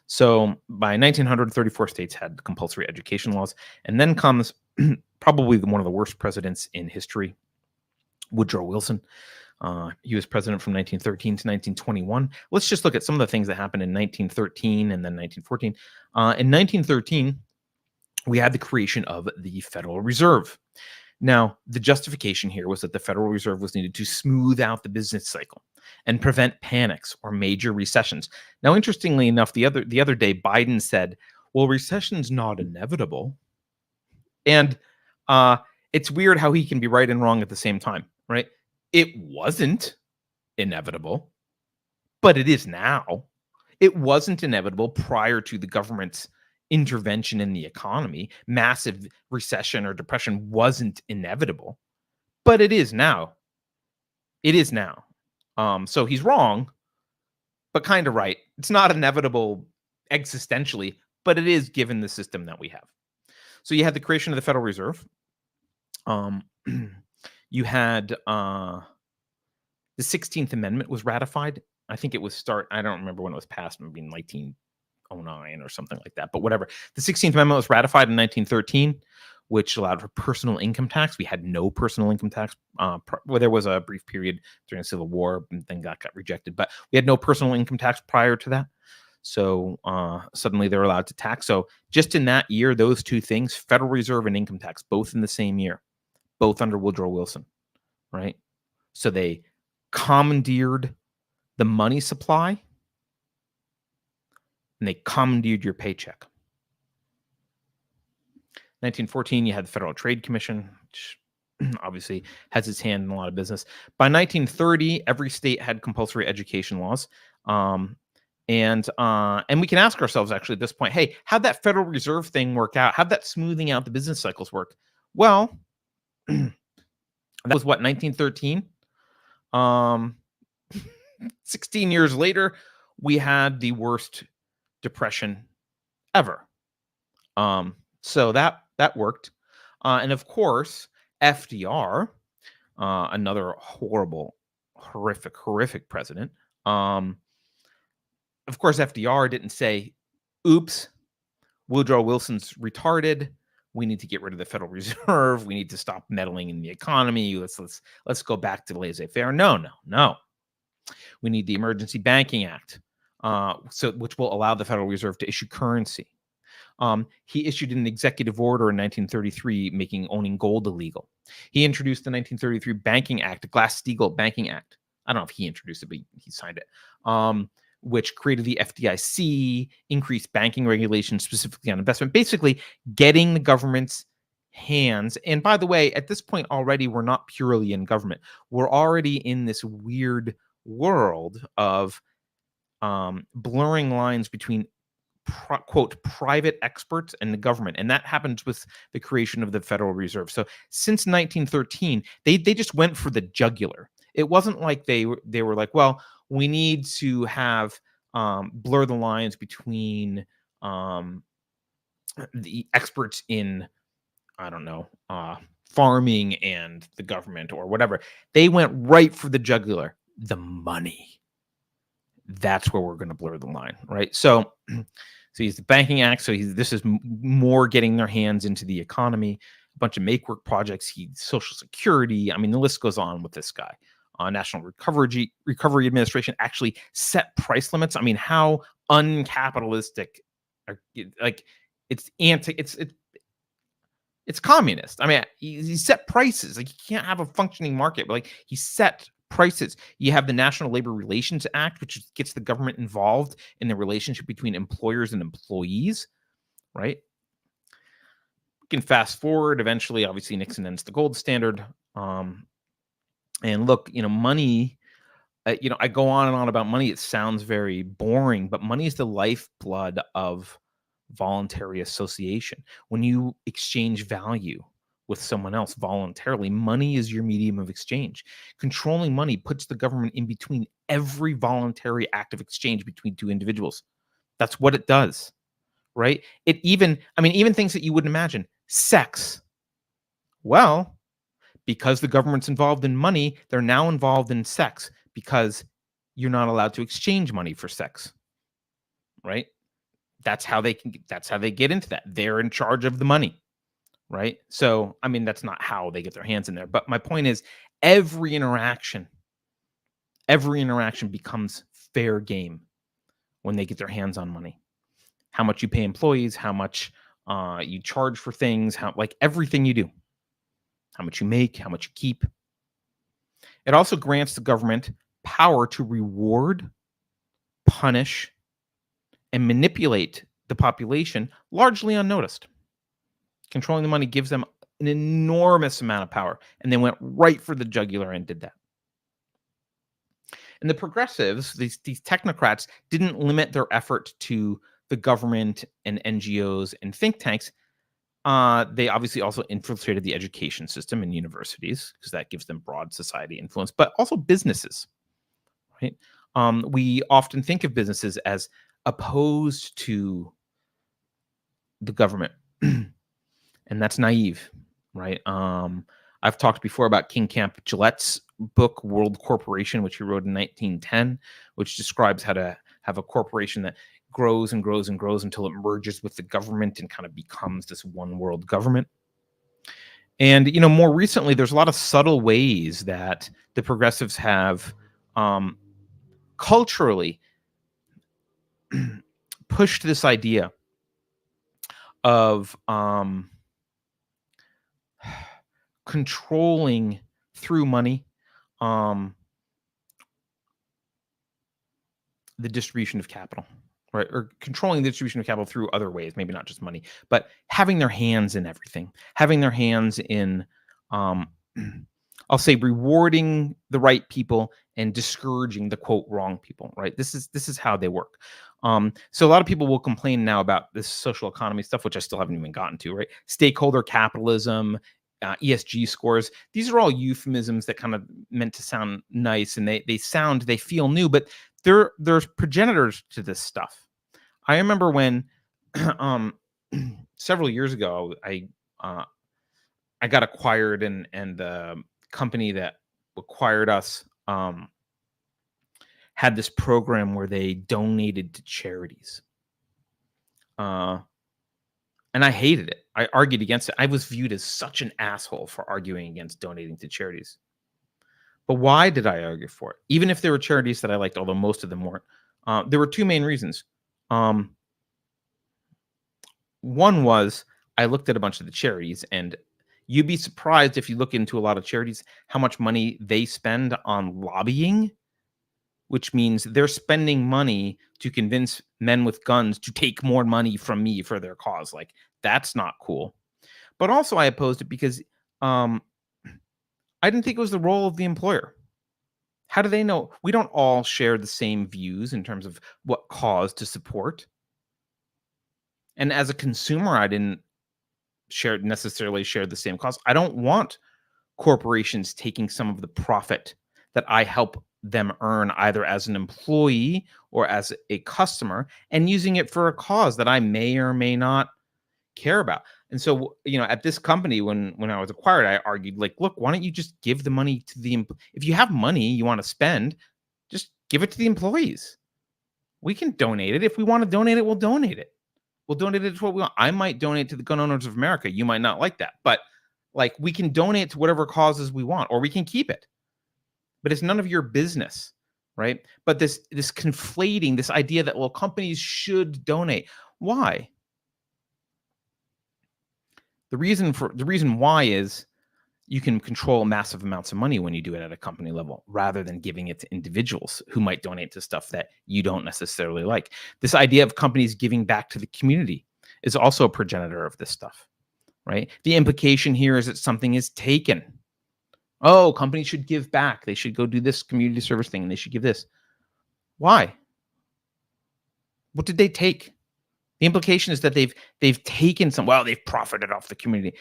So by 1900, 34 states had compulsory education laws. And then comes probably one of the worst presidents in history, Woodrow Wilson. He was president from 1913 to 1921. Let's just look at some of the things that happened in 1913 and then 1914. In 1913, we had the creation of the Federal Reserve. Now, the justification here was that the Federal Reserve was needed to smooth out the business cycle and prevent panics or major recessions. Now, interestingly enough, the other day, Biden said, "Well, recession's not inevitable," and it's weird how he can be right and wrong at the same time, right? It wasn't inevitable, but it is now. It wasn't inevitable prior to the government's intervention in the economy. Massive recession or depression wasn't inevitable, but it is now. It is now. So he's wrong, but kind of right. It's not inevitable existentially, but it is given the system that we have. So you had the creation of the Federal Reserve. You had the 16th Amendment was ratified. I think it was I don't remember when it was passed, maybe in 1909 or something like that, but whatever. The 16th Amendment was ratified in 1913, which allowed for personal income tax. We had no personal income tax. Well, there was a brief period during the Civil War and then got rejected, but we had no personal income tax prior to that. So suddenly they're allowed to tax. So just in that year, those two things, Federal Reserve and income tax, both in the same year, both under Woodrow Wilson, right? So they commandeered the money supply and they commandeered your paycheck. 1914, you had the Federal Trade Commission, which obviously has its hand in a lot of business. By 1930, every state had compulsory education laws. And we can ask ourselves actually at this point, hey, how'd that Federal Reserve thing work out? How'd that smoothing out the business cycles work? Well, that was what, 1913? 16 years later, we had the worst depression ever. So that worked. And of course, FDR, another horrific president. Of course, FDR didn't say, oops, Woodrow Wilson's retarded. We need to get rid of the Federal Reserve. We need to stop meddling in the economy. Let's go back to laissez-faire. No. We need the Emergency Banking Act, which will allow the Federal Reserve to issue currency. He issued an executive order in 1933 making owning gold illegal. He introduced the 1933 Banking Act, the Glass-Steagall Banking Act. I don't know if he introduced it, but he signed it, which created the FDIC, increased banking regulations specifically on investment, basically getting the government's hands. And by the way, at this point already, we're not purely in government. We're already in this weird world of blurring lines between quote private experts and the government, and that happens with the creation of the Federal Reserve. So since 1913, they just went for the jugular. It wasn't like they were like, well, we need to have blur the lines between the experts in, I don't know, farming and the government or whatever. They went right for the jugular, the money. That's where we're going to blur the line, right? So he's the Banking Act. So this is more getting their hands into the economy, a bunch of make work projects, Social Security. I mean, the list goes on with this guy. National Recovery Administration actually set price limits. I mean, how uncapitalistic, like it's communist. I mean, he set prices. Like, you can't have a functioning market, but like he set prices. You have the National Labor Relations Act, which gets the government involved in the relationship between employers and employees, right? We can fast forward. Eventually, obviously, Nixon ends the gold standard. And look, money, I go on and on about money. It sounds very boring, but money is the lifeblood of voluntary association. When you exchange value with someone else voluntarily, money is your medium of exchange. Controlling money puts the government in between every voluntary act of exchange between two individuals. That's what it does, right? Even things that you wouldn't imagine. Sex. Well, because the government's involved in money, they're now involved in sex because you're not allowed to exchange money for sex, right? That's how they get into that. They're in charge of the money, right? So, that's not how they get their hands in there. But my point is, every interaction every interaction becomes fair game when they get their hands on money. How much you pay employees, how much you charge for things, how like everything you do, how much you make, how much you keep. It also grants the government power to reward, punish, and manipulate the population largely unnoticed. Controlling the money gives them an enormous amount of power, and they went right for the jugular and did that. And the progressives, these technocrats, didn't limit their effort to the government and NGOs and think tanks. They obviously also infiltrated the education system and universities because that gives them broad society influence, but also businesses, right? We often think of businesses as opposed to the government, and that's naive, right? I've talked before about King Camp Gillette's book, World Corporation, which he wrote in 1910, which describes how to have a corporation that grows and grows and grows until it merges with the government and kind of becomes this one world government. And, more recently, there's a lot of subtle ways that the progressives have culturally pushed this idea of controlling through money the distribution of capital, right? Or controlling the distribution of capital through other ways, maybe not just money, but having their hands in everything, having their hands in, I'll say, rewarding the right people and discouraging the quote wrong people, right? This is how they work. So a lot of people will complain now about this social economy stuff, which I still haven't even gotten to, right? Stakeholder capitalism, ESG scores. These are all euphemisms that kind of meant to sound nice, and they feel new, but there's progenitors to this stuff. I remember when several years ago I got acquired, and the company that acquired us had this program where they donated to charities. And I hated it. I argued against it. I was viewed as such an asshole for arguing against donating to charities. But why did I argue for it? Even if there were charities that I liked, although most of them weren't. There were two main reasons. One was I looked at a bunch of the charities, and you'd be surprised if you look into a lot of charities how much money they spend on lobbying, which means they're spending money to convince men with guns to take more money from me for their cause. Like, that's not cool. But also I opposed it because I didn't think it was the role of the employer. How do they know? We don't all share the same views in terms of what cause to support. And as a consumer, I didn't necessarily share the same cause. I don't want corporations taking some of the profit that I help them earn either as an employee or as a customer and using it for a cause that I may or may not care about. And so, at this company, when I was acquired, I argued, like, look, why don't you just give the money to if you have money you want to spend, just give it to the employees. We can donate it. If we want to donate it, we'll donate it. We'll donate it to what we want. I might donate to the Gun Owners of America. You might not like that, but like, we can donate to whatever causes we want, or we can keep it. But it's none of your business, right? But this conflating, this idea that, well, companies should donate. Why? The reason why is you can control massive amounts of money when you do it at a company level, rather than giving it to individuals who might donate to stuff that you don't necessarily like. This idea of companies giving back to the community is also a progenitor of this stuff, right? The implication here is that something is taken. Oh, companies should give back. They should go do this community service thing, and they should give this. Why? What did they take? The implication is that they've taken they've profited off the community.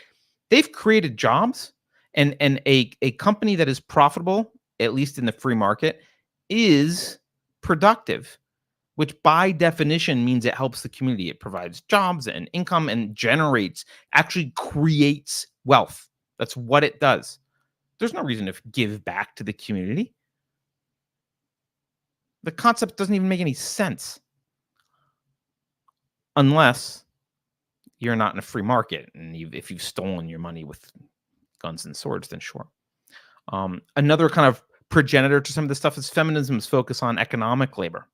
They've created jobs, and a company that is profitable, at least in the free market, is productive, which by definition means it helps the community. It provides jobs and income and actually creates wealth. That's what it does. There's no reason to give back to the community. The concept doesn't even make any sense. Unless you're not in a free market, and if you've stolen your money with guns and swords, then sure. Another kind of progenitor to some of this stuff is feminism's focus on economic labor,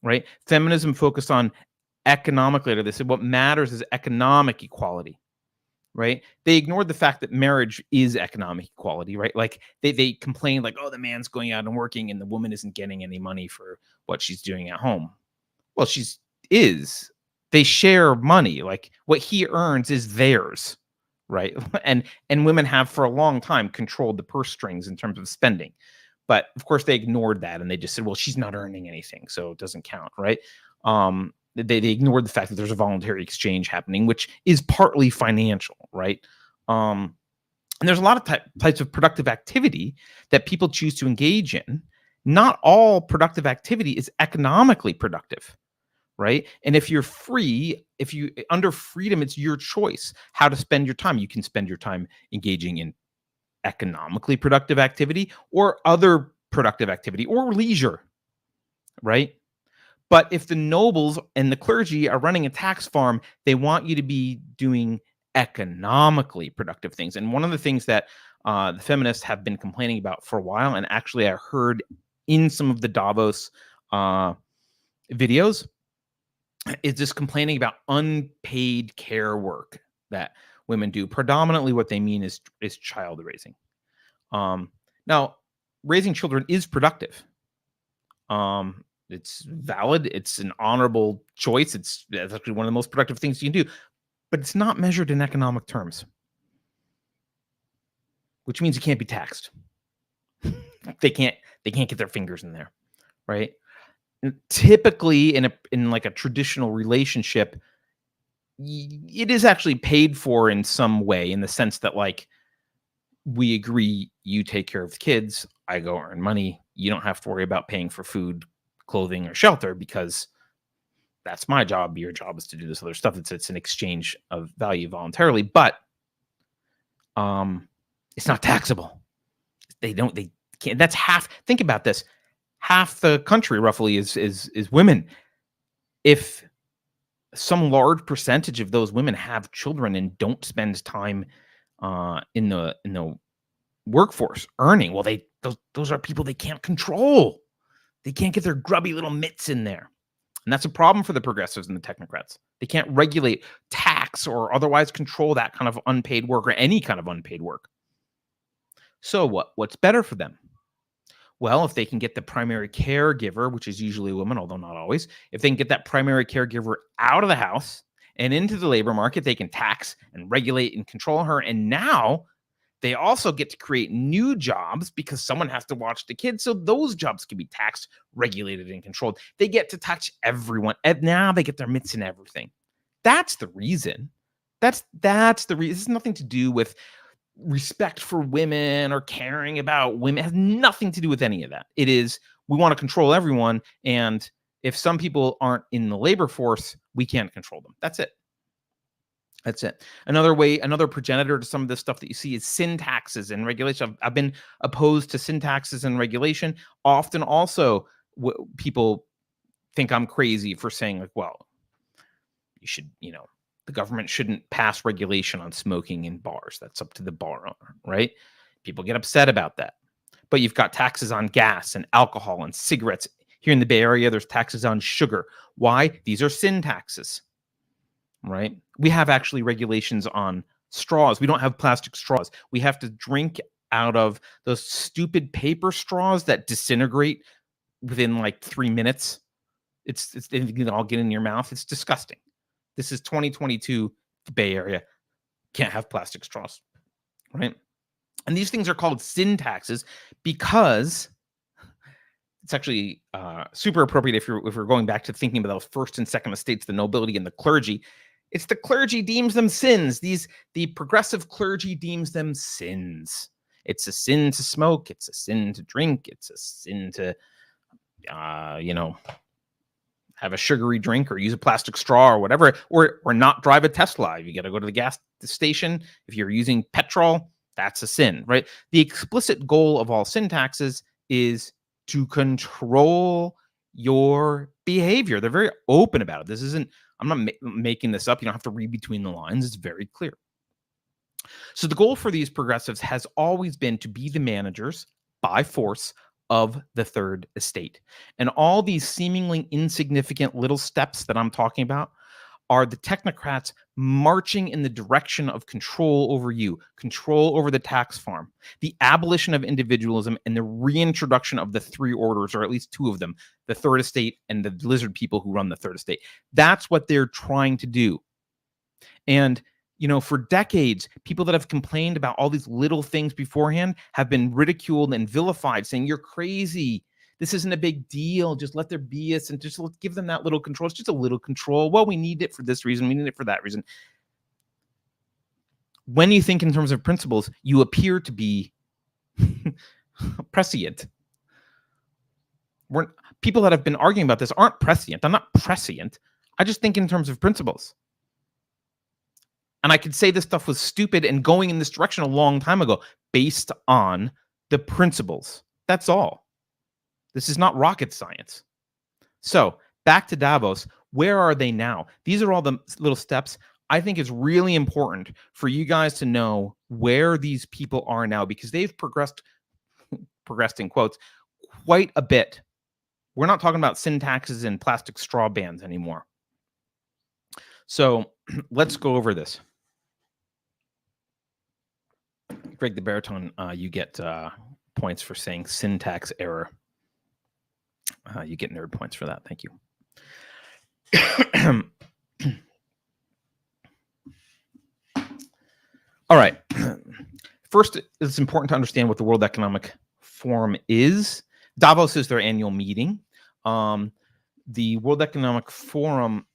right? Feminism focused on economic labor. They said what matters is economic equality, right? They ignored the fact that marriage is economic equality, right? Like they complain like, oh, the man's going out and working and the woman isn't getting any money for what she's doing at home. Well, is. They share money. Like what he earns is theirs, right? And women have for a long time controlled the purse strings in terms of spending. But of course they ignored that and they just said, well, she's not earning anything, so it doesn't count, right? They ignored the fact that there's a voluntary exchange happening, which is partly financial, right? And there's a lot of types of productive activity that people choose to engage in. Not all productive activity is economically productive, right? And if you're free, if you under freedom, it's your choice how to spend your time. You can spend your time engaging in economically productive activity or other productive activity or leisure, right? But if the nobles and the clergy are running a tax farm, they want you to be doing economically productive things. And one of the things that the feminists have been complaining about for a while, and actually I heard in some of the Davos videos, is just complaining about unpaid care work that women do. Predominantly what they mean is child raising. Now, raising children is productive. It's valid. It's an honorable choice. It's actually one of the most productive things you can do, but it's not measured in economic terms, which means it can't be taxed. They can't get their fingers in there, right? And typically, in like a traditional relationship, it is actually paid for in some way, in the sense that like we agree, you take care of the kids, I go earn money. You don't have to worry about paying for food, clothing, or shelter because that's my job. Your job is to do this other stuff. It's an exchange of value voluntarily, but it's not taxable. They can't. That's half. Think about this. Half the country roughly is women. If some large percentage of those women have children and don't spend time in the workforce earning, well, those are people they can't control. They can't get their grubby little mitts in there. And that's a problem for the progressives and the technocrats. They can't regulate, tax, or otherwise control that kind of unpaid work or any kind of unpaid work. So what's better for them? Well, if they can get the primary caregiver, which is usually a woman, although not always, if they can get that primary caregiver out of the house and into the labor market, they can tax and regulate and control her. And now they also get to create new jobs because someone has to watch the kids. So those jobs can be taxed, regulated, and controlled. They get to touch everyone. And now they get their mitts in everything. That's the reason. That's the reason. This has nothing to do with respect for women or caring about women. It has nothing to do with any of that. It is, we want to control everyone. And if some people aren't in the labor force, we can't control them. That's it. That's it. Another progenitor to some of this stuff that you see is sin taxes and regulation. I've been opposed to sin taxes and regulation. Often also people think I'm crazy for saying like, well, you should, the government shouldn't pass regulation on smoking in bars. That's up to the bar owner, right? People get upset about that. But you've got taxes on gas and alcohol and cigarettes. Here in the Bay Area, there's taxes on sugar. Why? These are sin taxes, right? We have actually regulations on straws. We don't have plastic straws. We have to drink out of those stupid paper straws that disintegrate within like 3 minutes. They can all get in your mouth. It's disgusting. This is 2022, the Bay Area. Can't have plastic straws, right? And these things are called sin taxes because it's actually super appropriate if we're going back to thinking about those first and second estates, the nobility and the clergy. It's the clergy deems them sins. The progressive clergy deems them sins. It's a sin to smoke. It's a sin to drink. It's a sin to, have a sugary drink or use a plastic straw or whatever, or not drive a Tesla. You got to go to the gas station. If you're using petrol, that's a sin, right? The explicit goal of all sin taxes is to control your behavior. They're very open about it. I'm not making this up. You don't have to read between the lines. It's very clear. So the goal for these progressives has always been to be the managers by force of the third estate. And all these seemingly insignificant little steps that I'm talking about are the technocrats marching in the direction of control over you, control over the tax farm, the abolition of individualism, and the reintroduction of the three orders, or at least two of them, the third estate and the lizard people who run the third estate. That's what they're trying to do. And for decades, people that have complained about all these little things beforehand have been ridiculed and vilified, saying, you're crazy. This isn't a big deal. Just let there be us and just let's give them that little control. It's just a little control. Well, we need it for this reason. We need it for that reason. When you think in terms of principles, you appear to be prescient. People that have been arguing about this aren't prescient. I'm not prescient. I just think in terms of principles. And I could say this stuff was stupid and going in this direction a long time ago based on the principles. That's all. This is not rocket science. So back to Davos. Where are they now? These are all the little steps. I think it's really important for you guys to know where these people are now because they've progressed in quotes, quite a bit. We're not talking about sin taxes and plastic straw bans anymore. So let's go over this. Greg the Baritone, you get points for saying syntax error. You get nerd points for that. Thank you. All right. First, it's important to understand what the World Economic Forum is. Davos is their annual meeting. The World Economic Forum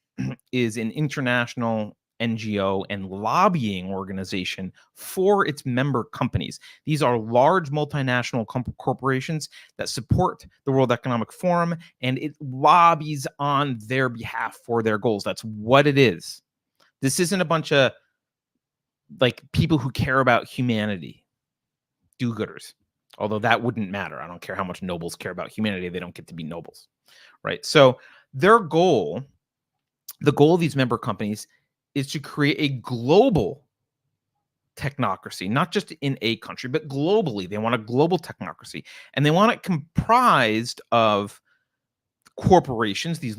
is an international NGO and lobbying organization for its member companies. These are large multinational corporations that support the World Economic Forum, and it lobbies on their behalf for their goals. That's what it is. This isn't a bunch of people who care about humanity, do-gooders. Although that wouldn't matter. I don't care how much nobles care about humanity. They don't get to be nobles, right? So their goal, the goal of these member companies, is to create a global technocracy, not just in a country, but globally. They want a global technocracy, and they want it comprised of corporations, these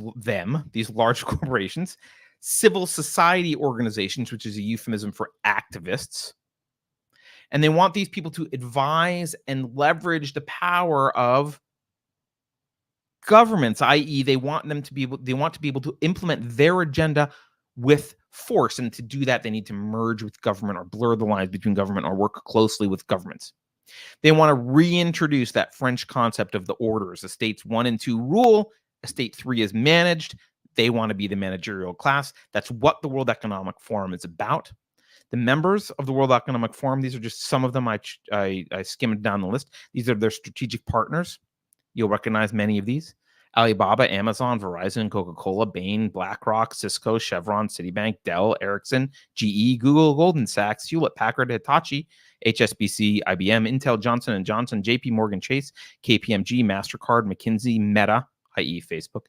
large corporations, civil society organizations, which is a euphemism for activists. And they want these people to advise and leverage the power of governments, i.e., they want to be able to implement their agenda with force. And to do that, they need to merge with government or blur the lines between government or work closely with governments. They want to reintroduce that French concept of the orders. Estates 1 and 2 rule. Estate 3 is managed. They want to be the managerial class. That's what the World Economic Forum is about. The members of the World Economic Forum, these are just some of them. I skimmed down the list. These are their strategic partners. You'll recognize many of these. Alibaba, Amazon, Verizon, Coca-Cola, Bain, BlackRock, Cisco, Chevron, Citibank, Dell, Ericsson, GE, Google, Goldman Sachs, Hewlett-Packard, Hitachi, HSBC, IBM, Intel, Johnson & Johnson, JP Morgan Chase, KPMG, MasterCard, McKinsey, Meta, i.e. Facebook,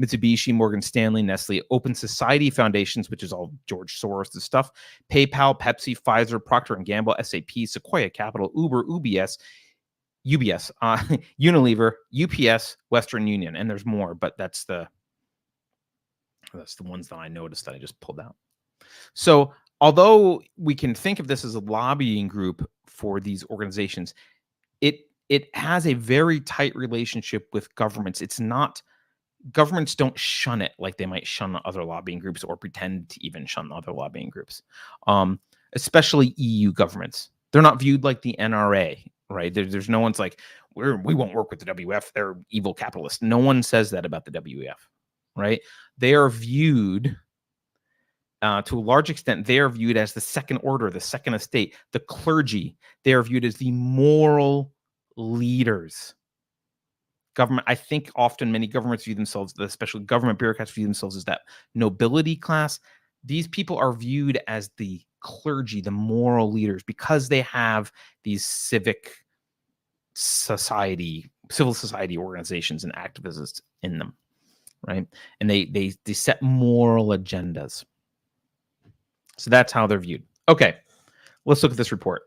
Mitsubishi, Morgan Stanley, Nestle, Open Society Foundations, which is all George Soros' stuff, PayPal, Pepsi, Pfizer, Procter & Gamble, SAP, Sequoia Capital, Uber, UBS, Unilever, UPS, Western Union, and there's more, but that's the ones that I noticed that I just pulled out. So although we can think of this as a lobbying group for these organizations, it has a very tight relationship with governments. It's not, governments don't shun it like they might shun other lobbying groups or pretend to even shun other lobbying groups, especially EU governments. They're not viewed like the NRA, right? There's no one's like, we won't work with the WF. They're evil capitalists. No one says that about the WEF, right? They are viewed, to a large extent, they are viewed as the second order, the second estate, the clergy. They are viewed as the moral leaders. Government, I think often many governments view themselves, especially government bureaucrats view themselves as that nobility class. These people are viewed as the clergy, the moral leaders, because they have these civil society organizations and activists in them, right? And they set moral agendas. So that's how they're viewed. Okay, let's look at this report.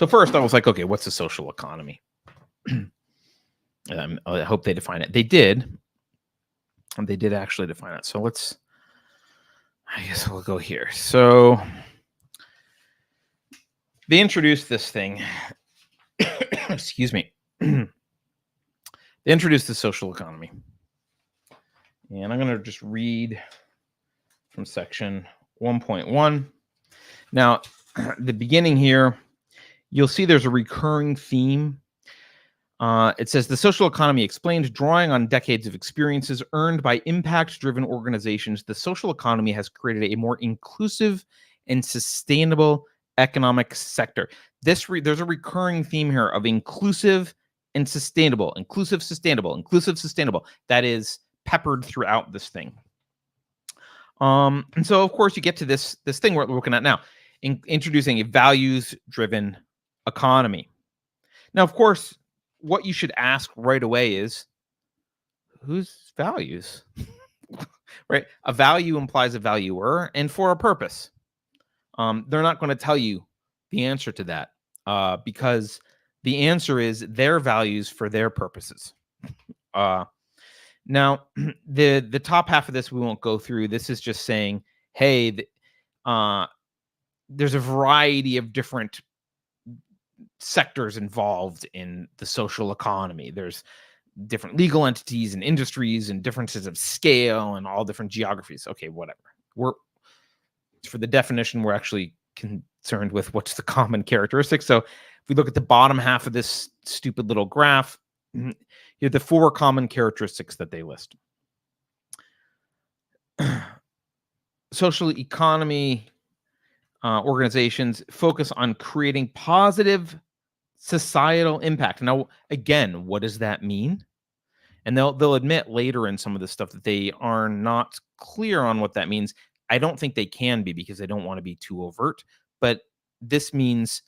So first I was like, okay, what's the social economy? I hope they define it. They did. And they did actually define it. So I guess we'll go here. So they introduced this thing. Excuse me. They introduced the social economy. And I'm going to just read from section 1.1. Now, the beginning here, you'll see there's a recurring theme. It says the social economy explained, drawing on decades of experiences earned by impact-driven organizations, the social economy has created a more inclusive and sustainable economic sector. There's a recurring theme here of inclusive and sustainable, inclusive, sustainable. That is peppered throughout this thing. And so, of course, you get to this thing we're looking at now, introducing a values-driven economy. Now, of course, what you should ask right away is, whose values? Right? A value implies a valuer, and for a purpose. They're not going to tell you the answer to that because the answer is their values for their purposes. Now, the top half of this we won't go through. This is just saying, hey, there's a variety of different sectors involved in the social economy. There's different legal entities and industries and differences of scale and all different geographies. Okay, whatever. For the definition, we're actually concerned with what's the common characteristic. So if we look at the bottom half of this stupid little graph, here are the 4 common characteristics that they list. Social economy organizations focus on creating positive societal impact. Now, again, what does that mean? And they'll admit later in some of this stuff that they are not clear on what that means. I don't think they can be because they don't want to be too overt. But this means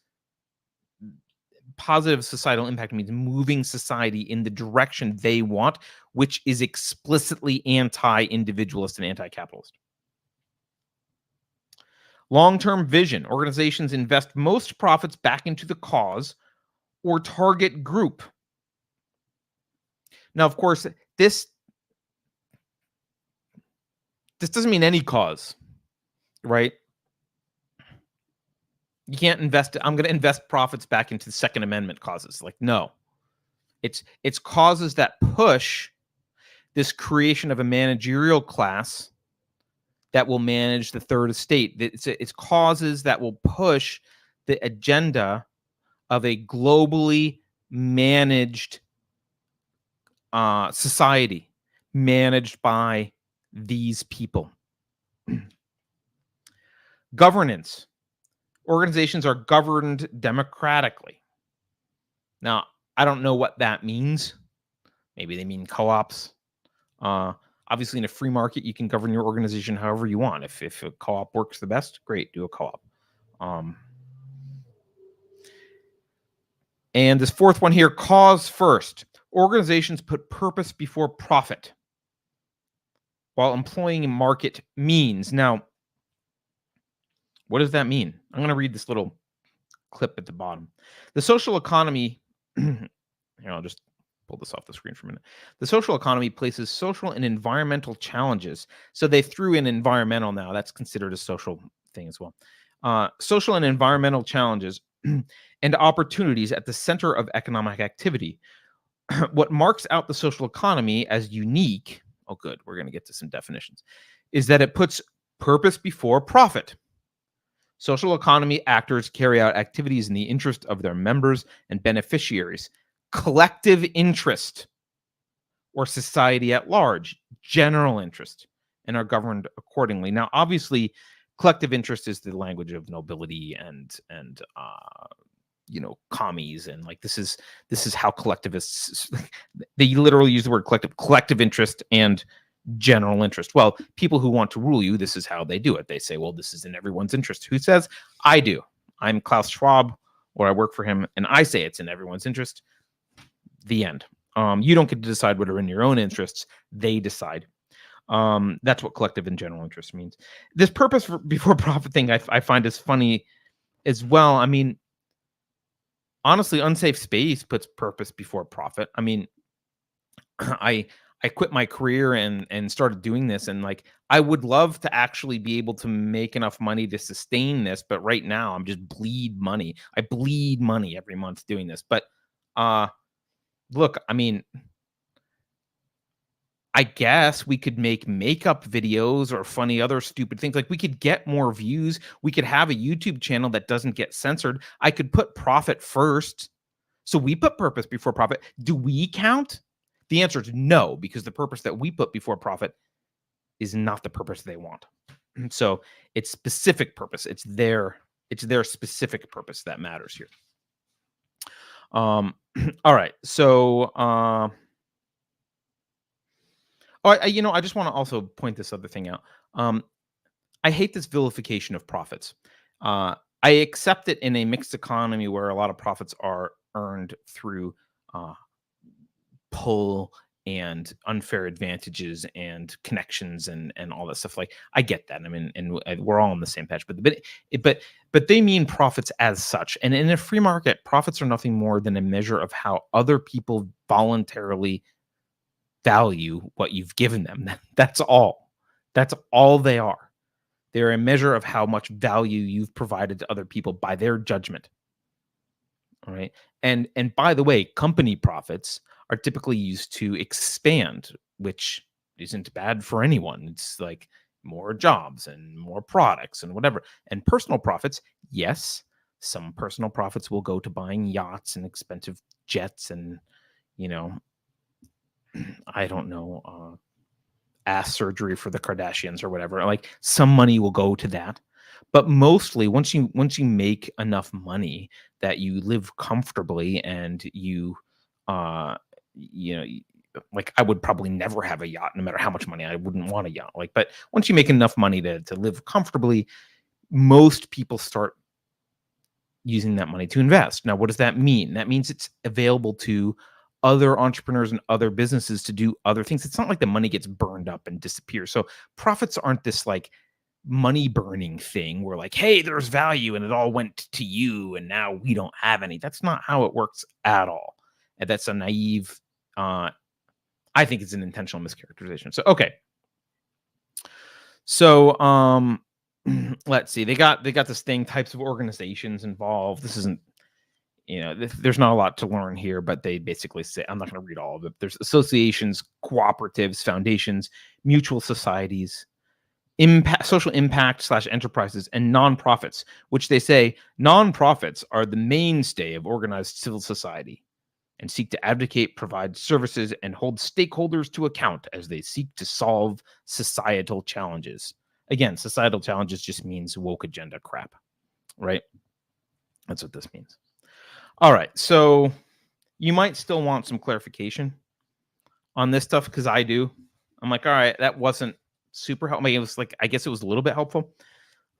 positive societal impact means moving society in the direction they want, which is explicitly anti-individualist and anti-capitalist. Long-term vision. Organizations invest most profits back into the cause or target group. Now, of course, this doesn't mean any cause, right? You can't invest. I'm going to invest profits back into the Second Amendment causes. Like, no, it's causes that push this creation of a managerial class that will manage the third estate. It's causes that will push the agenda of a globally managed society managed by these people. Governance. Organizations are governed democratically. Now, I don't know what that means. Maybe they mean co-ops. Obviously, in a free market, you can govern your organization however you want. If a co-op works the best, great, do a co-op. And this fourth one here, cause first. Organizations put purpose before profit while employing market means. Now, what does that mean? I'm going to read this little clip at the bottom. The social economy, here, I'll just pull this off the screen for a minute. The social economy places social and environmental challenges. So they threw in environmental now. That's considered a social thing as well. Social and environmental challenges and opportunities at the center of economic activity. What marks out the social economy as unique, oh good, we're going to get to some definitions, is that it puts purpose before profit. Social economy actors carry out activities in the interest of their members and beneficiaries. Collective interest, or society at large, general interest, and are governed accordingly. Now, obviously, collective interest is the language of nobility and commies, and like this is how collectivists, they literally use the word collective interest and general interest. Well, people who want to rule you, this is how they do it. They say, well, this is in everyone's interest. Who says? I do. I'm Klaus Schwab, or I work for him, and I say it's in everyone's interest. The end. You don't get to decide what are in your own interests. They decide. That's what collective and general interest means. This purpose before profit thing I find is funny as well. I mean, Honestly, unsafe space puts purpose before profit. I mean, I I quit my career and started doing this, and like I would love to actually be able to make enough money to sustain this, but right now I'm just bleed money. I bleed money every month doing this. But uh look, I mean, I guess we could make makeup videos or funny other stupid things. Like we could get more views. We could have a YouTube channel that doesn't get censored. I could put profit first. So we put purpose before profit. Do we count? The answer is no, because the purpose that we put before profit is not the purpose they want. So it's specific purpose. It's their specific purpose that matters here. All right. So I just want to also point this other thing out. Um, I hate this vilification of profits. I accept it in a mixed economy where a lot of profits are earned through uh, pull and unfair advantages and connections and all that stuff. Like I get that. I mean, and we're all on the same page. But they mean profits as such. And in a free market, profits are nothing more than a measure of how other people voluntarily value what you've given them. That's all. That's all they are. They're a measure of how much value you've provided to other people by their judgment. All right. And by the way, company profits are typically used to expand, which isn't bad for anyone. It's like more jobs and more products and whatever. And personal profits, yes, some personal profits will go to buying yachts and expensive jets and, you know, I don't know, ass surgery for the Kardashians or whatever. Like some money will go to that. But mostly once you make enough money that you live comfortably and uh you know like I would probably never have a yacht no matter how much money I wouldn't want a yacht. Like but once you make enough money to live comfortably, most people start using that money to invest. Now, what does that mean? That means it's available to other entrepreneurs and other businesses to do other things. It's not like the money gets burned up and disappears. So profits aren't this like money burning thing where like, hey, there's value and it all went to you and now we don't have any. That's not how it works at all. And that's a naive, I think it's an intentional mischaracterization. So okay. So let's see. They got this thing, types of organizations involved. This isn't, there's not a lot to learn here, but they basically say, I'm not going to read all of it. There's associations, cooperatives, foundations, mutual societies, social impact / enterprises, and nonprofits, which they say nonprofits are the mainstay of organized civil society and seek to advocate, provide services, and hold stakeholders to account as they seek to solve societal challenges. Again, societal challenges just means woke agenda crap, right? That's what this means. All right, so you might still want some clarification on this stuff because I do. I'm like, all right, that wasn't super helpful. It was like, I guess it was a little bit helpful.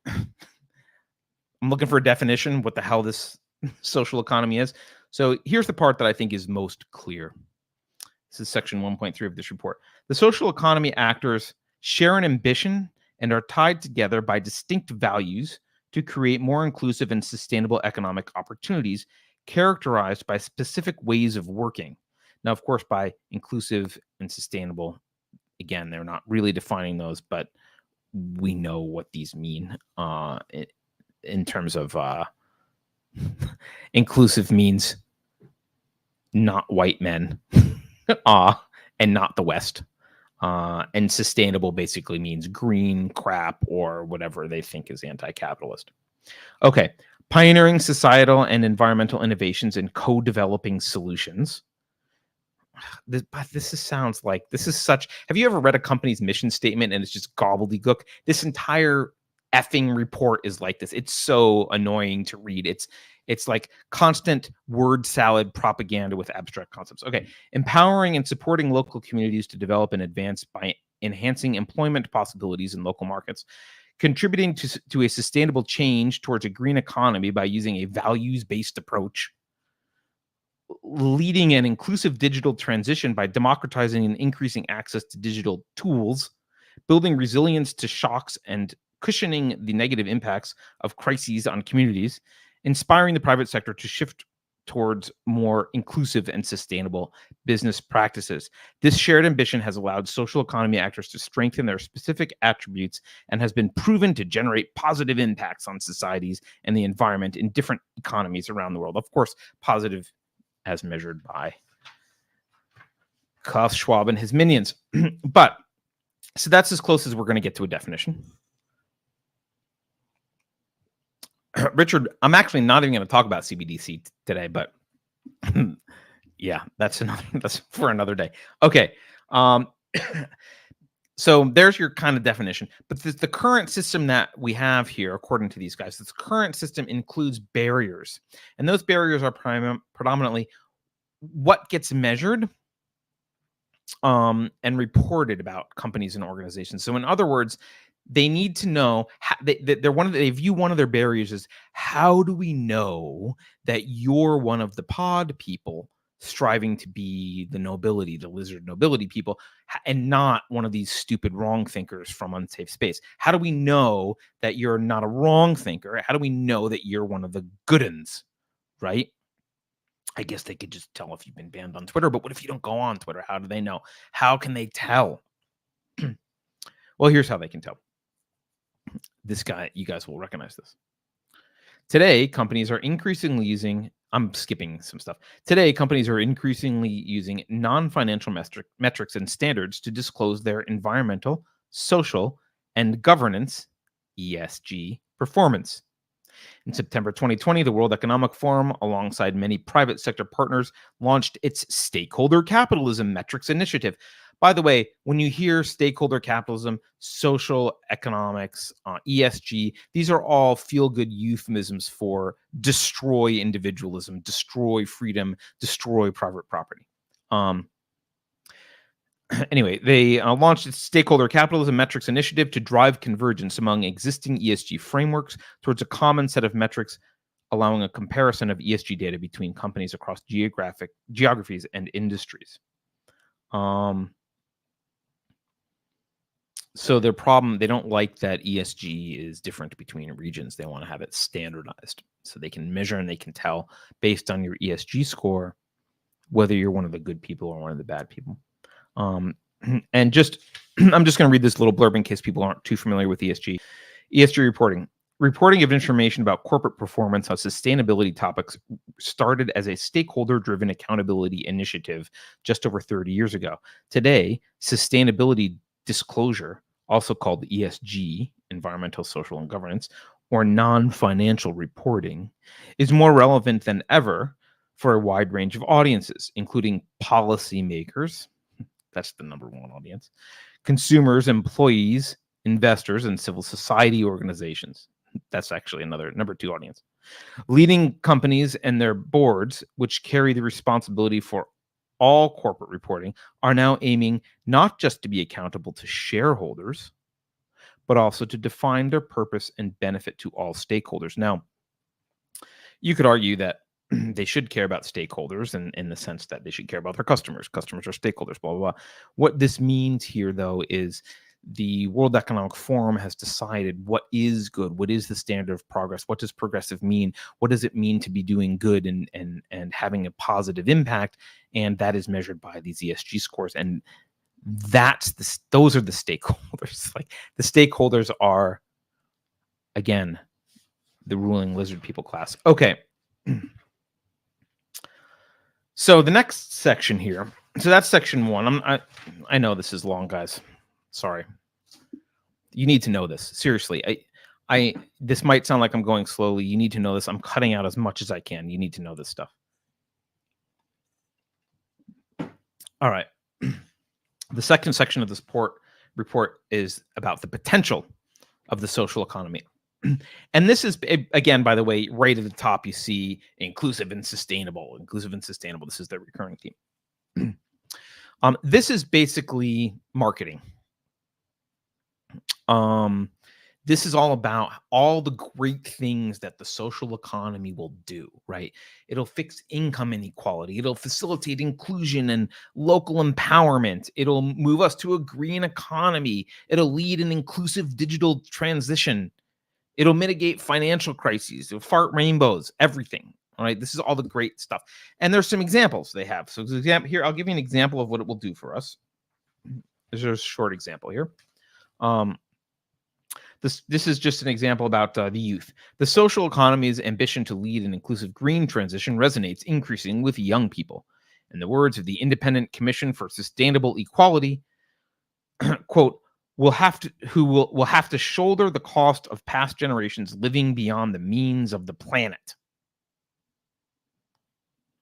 I'm looking for a definition, what the hell this social economy is. So here's the part that I think is most clear. This is section 1.3 of this report. The social economy actors share an ambition and are tied together by distinct values to create more inclusive and sustainable economic opportunities characterized by specific ways of working. Now, of course, by inclusive and sustainable, again, they're not really defining those, but we know what these mean in terms of inclusive means not white men and not the West. And sustainable basically means green crap or whatever they think is anti-capitalist. Okay. Pioneering societal and environmental innovations and co-developing solutions. This sounds like this is such. Have you ever read a company's mission statement and it's just gobbledygook? This entire effing report is like this. It's so annoying to read. It's like constant word salad propaganda with abstract concepts. Okay. Empowering and supporting local communities to develop and advance by enhancing employment possibilities in local markets, contributing to a sustainable change towards a green economy by using a values-based approach, leading an inclusive digital transition by democratizing and increasing access to digital tools, building resilience to shocks and cushioning the negative impacts of crises on communities, inspiring the private sector to shift towards more inclusive and sustainable business practices. This shared ambition has allowed social economy actors to strengthen their specific attributes and has been proven to generate positive impacts on societies and the environment in different economies around the world. Of course, positive as measured by Klaus Schwab and his minions. But so that's as close as we're going to get to a definition. Richard, I'm actually not even going to talk about CBDC today, but yeah, that's for another day. Okay. So there's your kind of definition. But the current system that we have here, according to these guys, this current system includes barriers. And those barriers are predominantly what gets measured and reported about companies and organizations. So in other words, they need to know they view one of their barriers as, how do we know that you're one of the pod people striving to be the nobility, the lizard nobility people, and not one of these stupid wrong thinkers from unsafe space? How do we know that you're not a wrong thinker? How do we know that you're one of the good uns, right? I guess they could just tell if you've been banned on Twitter, but what if you don't go on Twitter? How do they know? How can they tell? Well, here's how they can tell. This guy, you guys will recognize this. Today, companies are increasingly using, I'm skipping some stuff. Today, companies are increasingly using non-financial metrics and standards to disclose their environmental, social, and governance, ESG, performance. In September 2020, the World Economic Forum, alongside many private sector partners, launched its Stakeholder Capitalism Metrics Initiative. By the way, when you hear stakeholder capitalism, social economics, ESG, these are all feel-good euphemisms for destroy individualism, destroy freedom, destroy private property. Anyway, they launched its Stakeholder Capitalism Metrics Initiative to drive convergence among existing ESG frameworks towards a common set of metrics, allowing a comparison of ESG data between companies across geographies and industries. So their problem, they don't like that ESG is different between regions. They want to have it standardized so they can measure and they can tell based on your ESG score whether you're one of the good people or one of the bad people. And just, I'm just going to read this little blurb in case people aren't too familiar with ESG. ESG reporting. Reporting of information about corporate performance on sustainability topics started as a stakeholder-driven accountability initiative just over 30 years ago. Today, sustainability disclosure, also called ESG, environmental, social, and governance, or non-financial reporting, is more relevant than ever for a wide range of audiences, including policymakers, that's the number one audience, consumers, employees, investors, and civil society organizations. That's actually another number two audience. Leading companies and their boards, which carry the responsibility for all corporate reporting, are now aiming not just to be accountable to shareholders, but also to define their purpose and benefit to all stakeholders. Now, you could argue that they should care about stakeholders in the sense that they should care about their customers. Customers are stakeholders, blah, blah, blah. What this means here, though, is the World Economic Forum has decided what is good, what is the standard of progress, what does progressive mean, what does it mean to be doing good and having a positive impact, and that is measured by these ESG scores, and those are the stakeholders. Like, the stakeholders are, again, the ruling lizard people class. Okay. So the next section here, so that's section one. I know this is long, guys. Sorry. You need to know this. Seriously. This might sound like I'm going slowly. You need to know this. I'm cutting out as much as I can. You need to know this stuff. All right. The second section of this report is about the potential of the social economy. And this is, again, by the way, right at the top, you see inclusive and sustainable. Inclusive and sustainable. This is the recurring theme. This is basically marketing. This is all about all the great things that the social economy will do, right? It'll fix income inequality. It'll facilitate inclusion and local empowerment. It'll move us to a green economy. It'll lead an inclusive digital transition. It'll mitigate financial crises. It'll fart rainbows, everything. All right, this is all the great stuff. And there's some examples they have. So here, I'll give you an example of what it will do for us. There's a short example here. This is just an example about the youth. The social economy's ambition to lead an inclusive green transition resonates increasingly with young people. In the words of the Independent Commission for Sustainable Equality, quote, will have to shoulder the cost of past generations living beyond the means of the planet.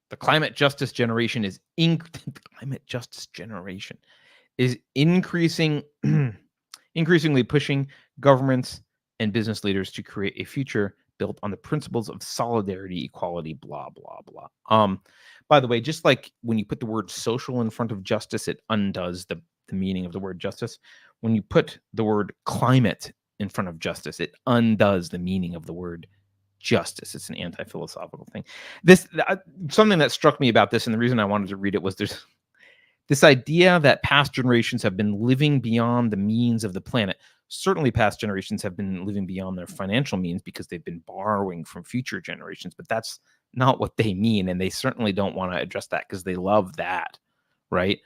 The climate justice generation is increasingly pushing governments and business leaders to create a future built on the principles of solidarity, equality, blah, blah, blah. By the way, just like when you put the word social in front of justice, it undoes the meaning of the word justice. When you put the word climate in front of justice, it undoes the meaning of the word justice. It's an anti-philosophical thing. Something that struck me about this, and the reason I wanted to read it, was there's this idea that past generations have been living beyond the means of the planet. Certainly past generations have been living beyond their financial means because they've been borrowing from future generations, but that's not what they mean, and they certainly don't want to address that because they love that, right?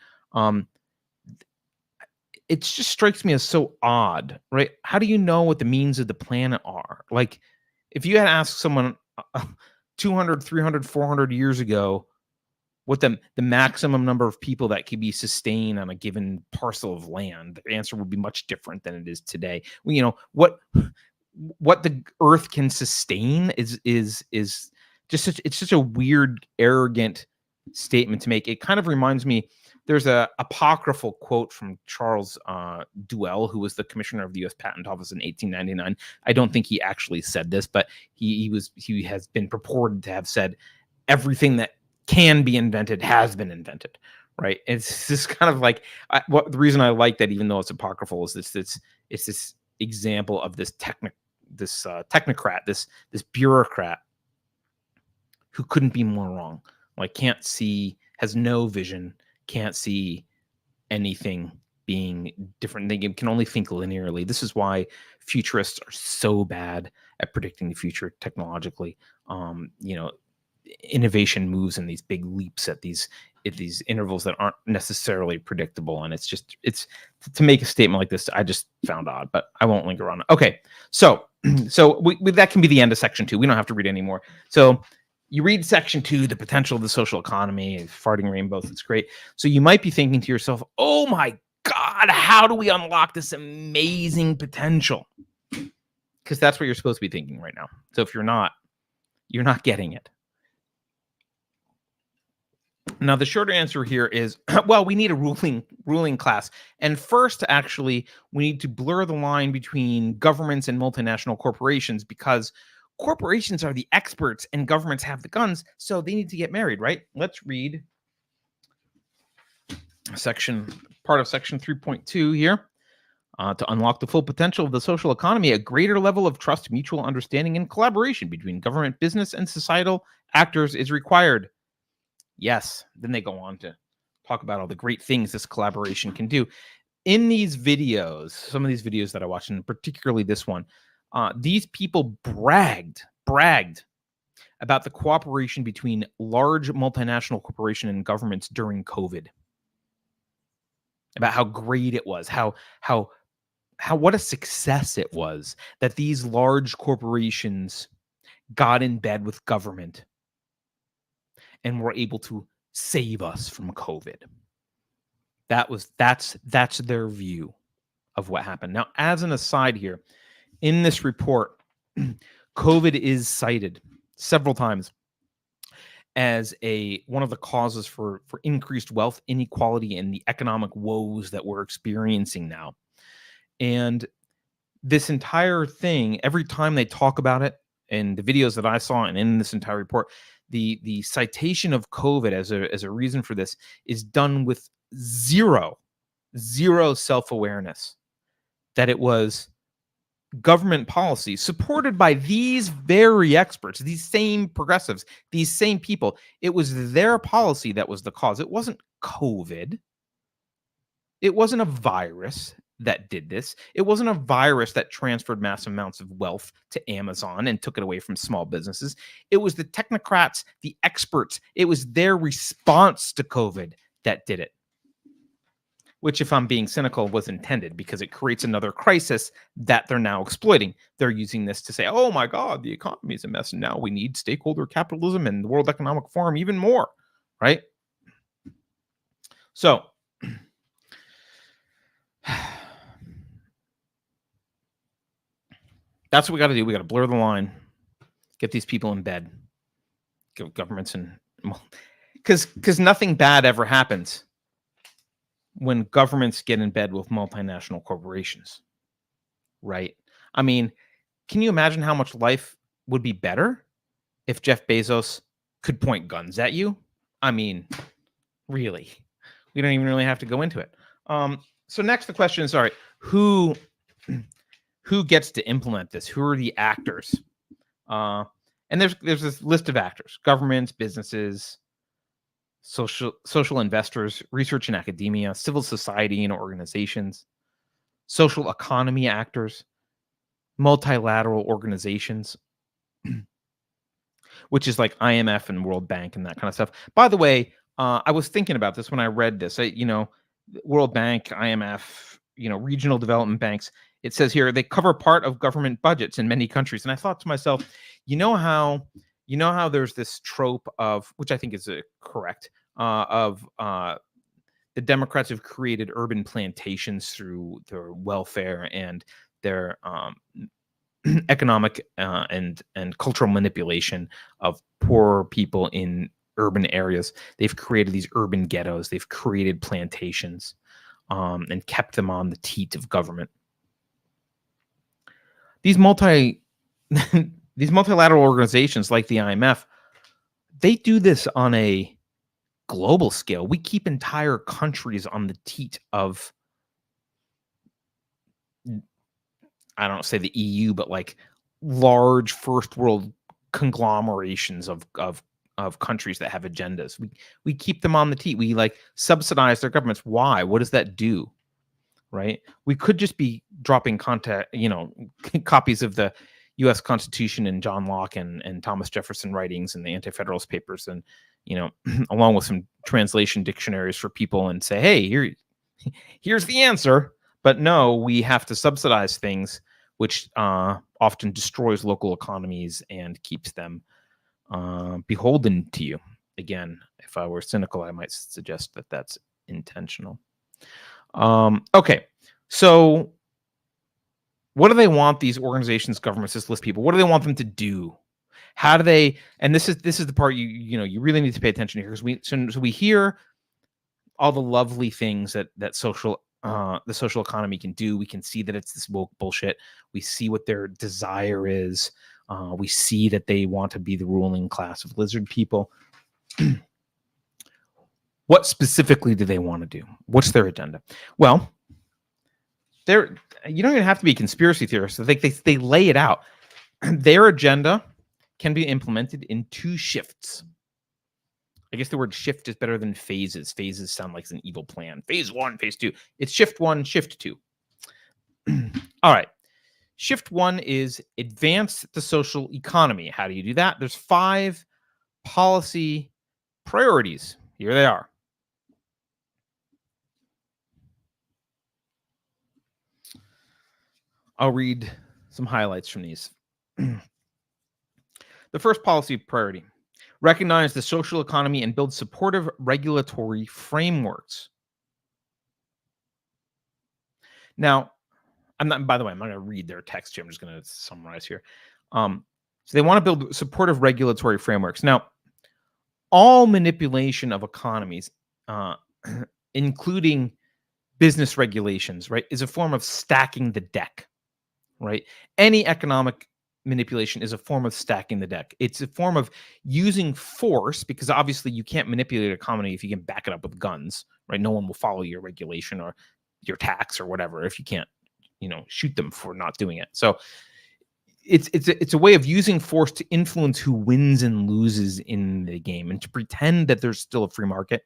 It just strikes me as so odd, right? How do you know what the means of the planet are? Like, if you had asked someone 200, 300, 400 years ago what the maximum number of people that could be sustained on a given parcel of land, the answer would be much different than it is today. You know, what the earth can sustain is just such a weird, arrogant statement to make. It kind of reminds me, there's a apocryphal quote from Charles Duell, who was the commissioner of the U.S. Patent Office in 1899. I don't think he actually said this, but he has been purported to have said, everything that can be invented has been invented, right? It's this kind of like, the reason I like that, even though it's apocryphal, is it's this example of this technocrat, this bureaucrat who couldn't be more wrong. Like, can't see, has no vision, can't see anything being different. They can only think linearly. This is why futurists are so bad at predicting the future technologically. Innovation moves in these big leaps at these intervals that aren't necessarily predictable, and it's to make a statement like this, I just found odd, but I won't linger on it. Okay, so that can be the end of section 2. We don't have to read anymore. So you read section 2, the potential of the social economy, farting rainbows. It's great. So you might be thinking to yourself, oh my God, how do we unlock this amazing potential? Because that's what you're supposed to be thinking right now. So if you're not getting it. Now, the short answer here is, well, we need a ruling class. And first, actually, we need to blur the line between governments and multinational corporations, because corporations are the experts and governments have the guns, so they need to get married, right? Let's read part of section 3.2 here. To unlock the full potential of the social economy, a greater level of trust, mutual understanding, and collaboration between government, business, and societal actors is required. Yes. Then they go on to talk about all the great things this collaboration can do. In these videos, some of these videos that I watched, and particularly this one, these people bragged about the cooperation between large multinational corporations and governments during COVID. About how great it was, what a success it was that these large corporations got in bed with government and were able to save us from COVID. That's their view of what happened. Now, as an aside here, in this report, COVID is cited several times as one of the causes for increased wealth inequality and the economic woes that we're experiencing now. And this entire thing, every time they talk about it, in the videos that I saw and in this entire report, the citation of COVID as a reason for this is done with zero self-awareness that it was government policy supported by these very experts, these same progressives, these same people. It was their policy that was the cause. It wasn't COVID. It wasn't a virus. that did this. It wasn't a virus that transferred massive amounts of wealth to Amazon and took it away from small businesses. It was the technocrats, the experts. It was their response to COVID that did it, which, if I'm being cynical, was intended because it creates another crisis that they're now exploiting. They're using this to say, oh my God, the economy is a mess. And now we need stakeholder capitalism and the World Economic Forum even more, right? So that's what we got to do. We got to blur the line, get these people in bed, get governments in, because nothing bad ever happens when governments get in bed with multinational corporations, right? I mean, can you imagine how much life would be better if Jeff Bezos could point guns at you? I mean, really, we don't even really have to go into it. So next, the question is, all right, who gets to implement this? Who are the actors? And there's this list of actors: governments, businesses, social investors, research and academia, civil society and organizations, social economy actors, multilateral organizations, which is like IMF and World Bank and that kind of stuff. By the way, I was thinking about this when I read this. World Bank, IMF, regional development banks. It says here they cover part of government budgets in many countries. And I thought to myself, how there's this trope of, which I think is correct, of the Democrats have created urban plantations through their welfare and their economic and cultural manipulation of poor people in urban areas. They've created these urban ghettos. They've created plantations and kept them on the teat of government. These multilateral organizations like the IMF, they do this on a global scale. We keep entire countries on the teat of, I don't say the EU, but like large first world conglomerations of countries that have agendas. We keep them on the teat. We like subsidize their governments. Why? What does that do? Right? We could just be dropping copies of the U.S. Constitution and John Locke and Thomas Jefferson writings and the Anti-Federalist Papers, and along with some translation dictionaries for people, and say, hey, here's the answer. But no, we have to subsidize things, which often destroys local economies and keeps them beholden to you. Again, if I were cynical, I might suggest that that's intentional. Okay, so what do they want these organizations, governments, this list of people? What do they want them to do? How do they? And this is the part you really need to pay attention to here, because we hear all the lovely things that the social economy can do. We can see that it's this woke bullshit. We see what their desire is. We see that they want to be the ruling class of lizard people. What specifically do they want to do? What's their agenda? Well, you don't even have to be a conspiracy theorist. They lay it out. Their agenda can be implemented in 2 shifts. I guess the word shift is better than phases. Phases sound like an evil plan. Phase 1, phase 2. It's shift 1, shift 2. All right. Shift 1 is advance the social economy. How do you do that? There's 5 policy priorities. Here they are. I'll read some highlights from these. The first policy priority: recognize the social economy and build supportive regulatory frameworks. Now, by the way, I'm not going to read their text here. I'm just going to summarize here. So they want to build supportive regulatory frameworks. Now, all manipulation of economies, including business regulations, right, is a form of stacking the deck, right? Any economic manipulation is a form of stacking the deck. It's a form of using force, because obviously you can't manipulate an economy if you can back it up with guns, right? No one will follow your regulation or your tax or whatever if you can't, shoot them for not doing it. So it's a way of using force to influence who wins and loses in the game, and to pretend that there's still a free market.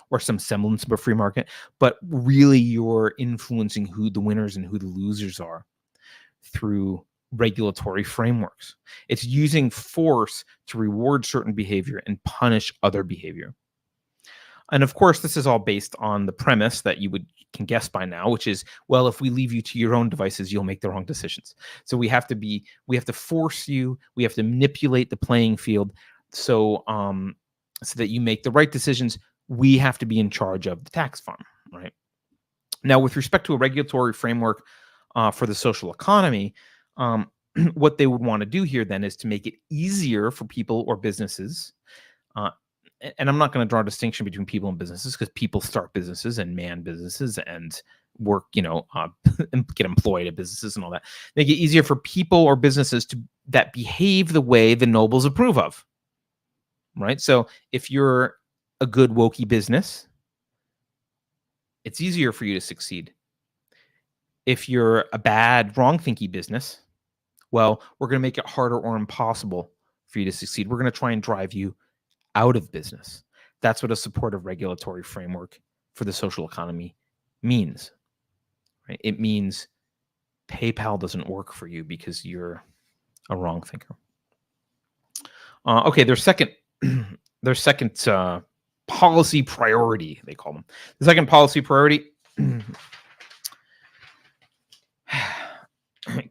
or some semblance of a free market, but really you're influencing who the winners and who the losers are through regulatory frameworks. It's using force to reward certain behavior and punish other behavior. And of course, this is all based on the premise that you can guess by now, which is, well, if we leave you to your own devices, you'll make the wrong decisions. So we have to force you, we have to manipulate the playing field so that you make the right decisions. We have to be in charge of the tax farm, right? Now, with respect to a regulatory framework for the social economy, what they would want to do here then is to make it easier for people or businesses. And I'm not going to draw a distinction between people and businesses, because people start businesses and man businesses and work, get employed at businesses and all that. Make it easier for people or businesses that behave the way the nobles approve of, right? So if you're a good wokey business, it's easier for you to succeed. If you're a bad wrong-thinky business, well, we're going to make it harder or impossible for you to succeed. We're going to try and drive you out of business. That's what a supportive regulatory framework for the social economy means, right? It means PayPal doesn't work for you because you're a wrong thinker. Okay, their second policy priority, they call them. The second policy priority,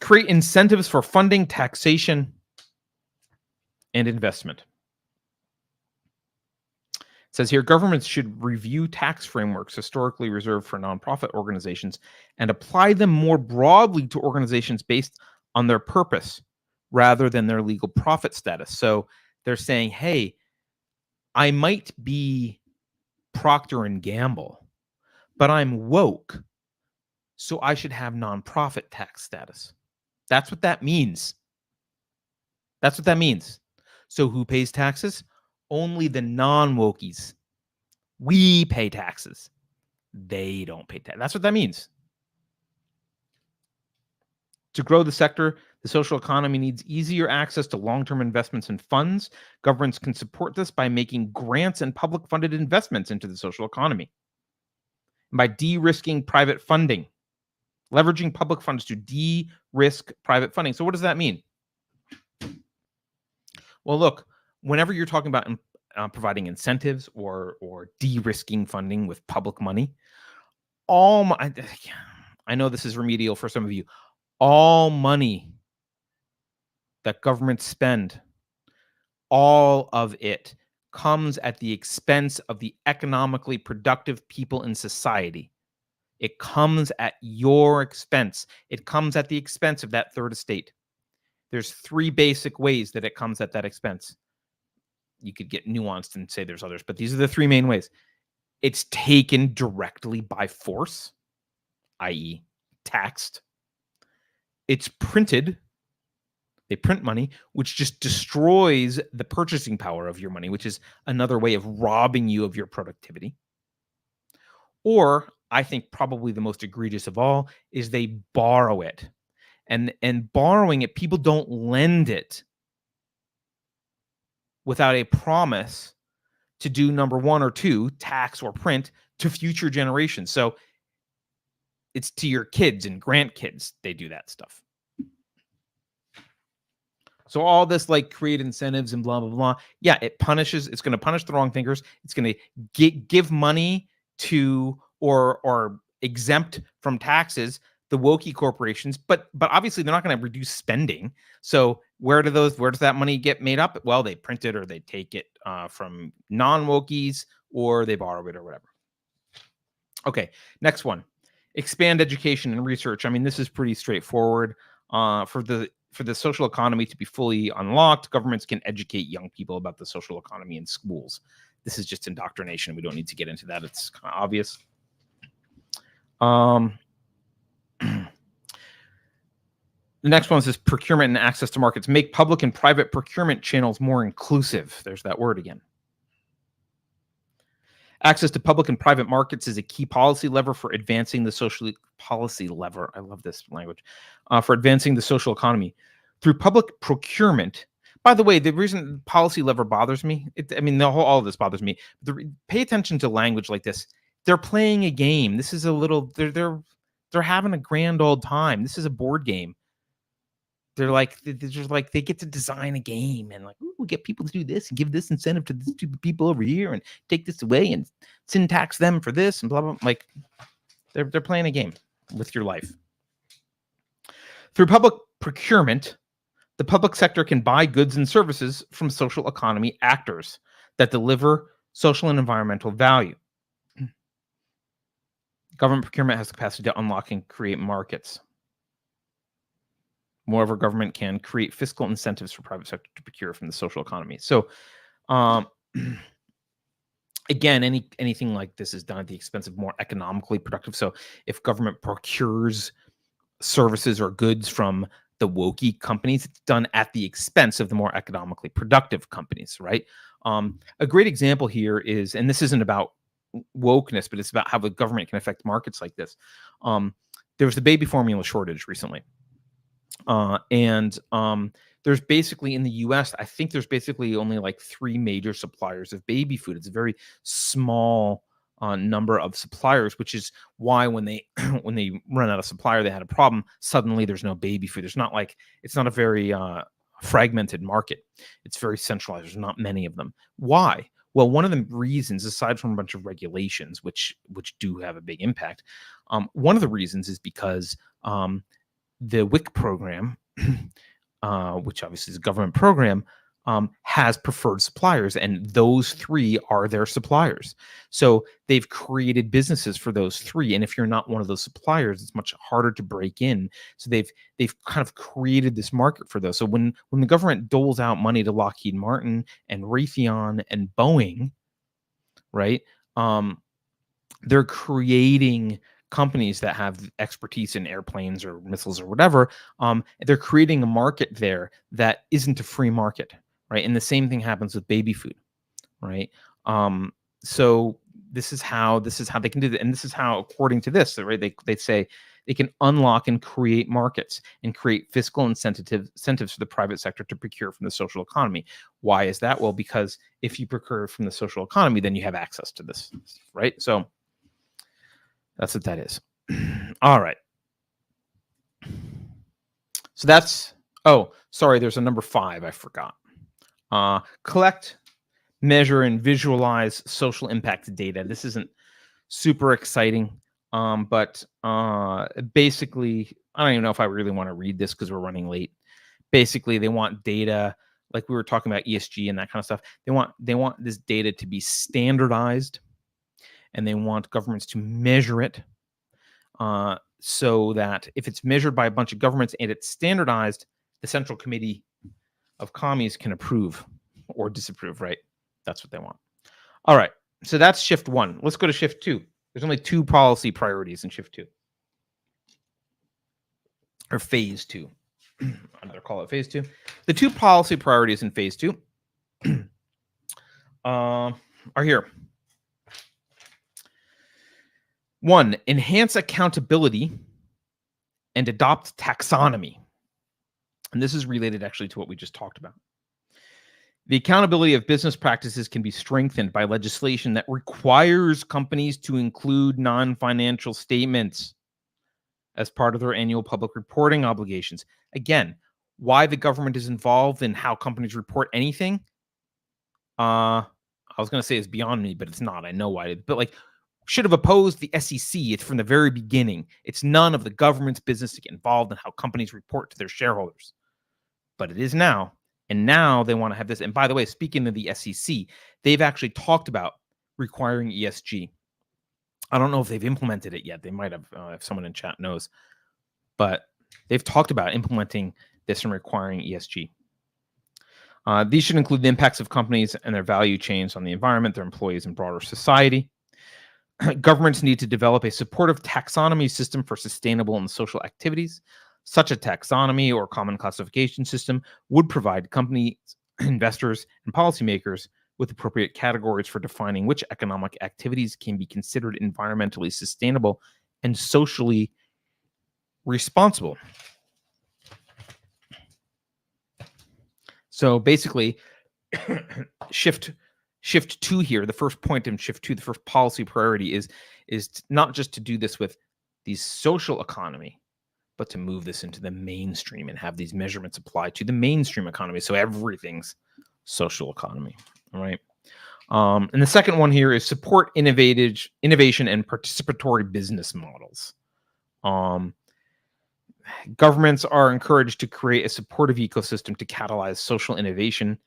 create incentives for funding, taxation, and investment. It says here, governments should review tax frameworks historically reserved for nonprofit organizations and apply them more broadly to organizations based on their purpose rather than their legal profit status. So they're saying, hey, I might be Procter and Gamble, but I'm woke, so I should have nonprofit tax status. That's what that means. That's what that means. So who pays taxes? Only the non-wokies. We pay taxes. They don't pay taxes. That's what that means. To grow the sector, the social economy needs easier access to long-term investments and funds. Governments can support this by making grants and public-funded investments into the social economy. And by de-risking private funding, leveraging public funds to de-risk private funding. So what does that mean? Well, look, whenever you're talking about providing incentives or de-risking funding with public money, I know this is remedial for some of you, all money that governments spend, all of it comes at the expense of the economically productive people in society. It comes at your expense. It comes at the expense of that third estate. There's three basic ways that it comes at that expense. You could get nuanced and say there's others, but these are the three main ways. It's taken directly by force, i.e. taxed. It's printed. They print money, which just destroys the purchasing power of your money, which is another way of robbing you of your productivity. Or, I think probably the most egregious of all, is they borrow it. And borrowing it, people don't lend it without a promise to do number one or two, tax or print, to future generations. So it's to your kids and grandkids, they do that stuff. So all this like create incentives and blah, blah, blah. Yeah, it's going to punish the wrong thinkers. It's going to give money to or exempt from taxes the wokey corporations, but obviously they're not going to reduce spending. So where does that money get made up? Well, they print it or they take it from non-wokies or they borrow it or whatever. Okay, next one. Expand education and research. I mean, this is pretty straightforward. For the social economy to be fully unlocked, governments can educate young people about the social economy in schools. This is just indoctrination. We don't need to get into that. It's kind of obvious. The next one is procurement and access to markets. Make public and private procurement channels more inclusive. There's that word again. Access to public and private markets is a key policy lever for advancing the social policy lever. I love this language. For advancing the social economy through public procurement. By the way, the reason policy lever bothers me, all of this bothers me. Pay attention to language like this. They're playing a game. This is a little. They're having a grand old time. This is a board game. They're just like they get to design a game and like, ooh, we'll get people to do this and give this incentive to these two people over here and take this away and syntax them for this and blah blah. Like they're playing a game with your life. Through public procurement, the public sector can buy goods and services from social economy actors that deliver social and environmental value. Government procurement has the capacity to unlock and create markets. Moreover, government can create fiscal incentives for private sector to procure from the social economy. So, again, anything like this is done at the expense of more economically productive. So, if government procures services or goods from the wokey companies, it's done at the expense of the more economically productive companies, right? A great example here is, and this isn't about wokeness, but it's about how the government can affect markets like this. There was the baby formula shortage recently. There's basically in the US, I think there's basically only like 3 major suppliers of baby food. It's a very small number of suppliers, which is why when they when they run out of supplier, they had a problem. Suddenly there's no baby food. It's not a very fragmented market. It's very centralized. There's not many of them. Why? Well, one of the reasons, aside from a bunch of regulations, which do have a big impact, one of the reasons is because the WIC program, which obviously is a government program, has preferred suppliers, and those 3 are their suppliers. So they've created businesses for those 3, and if you're not one of those suppliers, it's much harder to break in. So they've kind of created this market for those. So when the government doles out money to Lockheed Martin and Raytheon and Boeing, right? They're creating companies that have expertise in airplanes or missiles or whatever. They're creating a market there that isn't a free market, right? And the same thing happens with baby food, right? So this is how they can do that, and this is how, according to this, right? They say they can unlock and create markets and create fiscal incentives for the private sector to procure from the social economy. Why is that? Well, because if you procure from the social economy, then you have access to this, right? So that's what that is. All right. So that's, oh, sorry, there's a number 5 I forgot. Collect, measure, and visualize social impact data. This isn't super exciting, but basically, I don't even know if I really want to read this because we're running late. Basically, they want data, like we were talking about ESG and that kind of stuff. They want this data to be standardized, and they want governments to measure it, so that if it's measured by a bunch of governments and it's standardized, the Central Committee of Commies can approve or disapprove, right? That's what they want. All right, so that's shift 1. Let's go to shift 2. There's only 2 policy priorities in shift 2, or phase 2. I'd call it phase 2. The 2 policy priorities in phase 2 are here. 1, enhance accountability and adopt taxonomy. And this is related actually to what we just talked about. The accountability of business practices can be strengthened by legislation that requires companies to include non-financial statements as part of their annual public reporting obligations. Again, why the government is involved in how companies report anything, I was going to say it's beyond me, but it's not. I know why. But like, should have opposed the SEC. It's from the very beginning. It's none of the government's business to get involved in how companies report to their shareholders. But it is now. And now they want to have this. And by the way, speaking of the SEC, they've actually talked about requiring ESG. I don't know if they've implemented it yet. They might have, if someone in chat knows. But they've talked about implementing this and requiring ESG. These should include the impacts of companies and their value chains on the environment, their employees, and broader society. Governments need to develop a supportive taxonomy system for sustainable and social activities. Such a taxonomy or common classification system would provide companies, investors, and policymakers with appropriate categories for defining which economic activities can be considered environmentally sustainable and socially responsible. So basically, shift 2 here, the first point in shift 2, the first policy priority is not just to do this with the social economy, but to move this into the mainstream and have these measurements applied to the mainstream economy. So everything's social economy. All right. And the second one here is support innovation and participatory business models. Governments are encouraged to create a supportive ecosystem to catalyze social innovation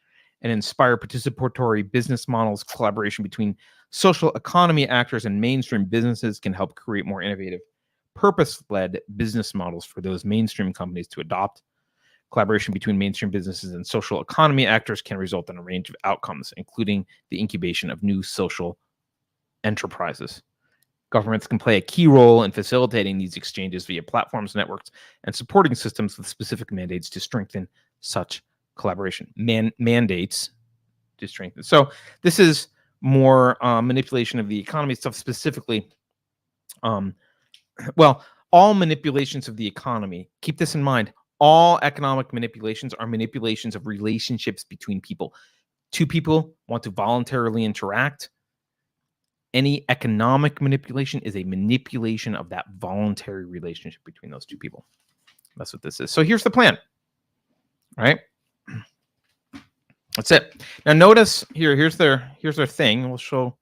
and inspire participatory business models. Collaboration between social economy actors and mainstream businesses can help create more innovative, purpose-led business models for those mainstream companies to adopt. Collaboration between mainstream businesses and social economy actors can result in a range of outcomes, including the incubation of new social enterprises. Governments can play a key role in facilitating these exchanges via platforms, networks, and supporting systems with specific mandates to strengthen such collaboration. Mandates to strengthen. So this is more manipulation of the economy stuff, specifically. Well, all manipulations of the economy, keep this in mind, all economic manipulations are manipulations of relationships between people. Two people want to voluntarily interact. Any economic manipulation is a manipulation of that voluntary relationship between those two people. That's what this is. So here's the plan. All right. That's it. Now notice here, here's their thing. We'll show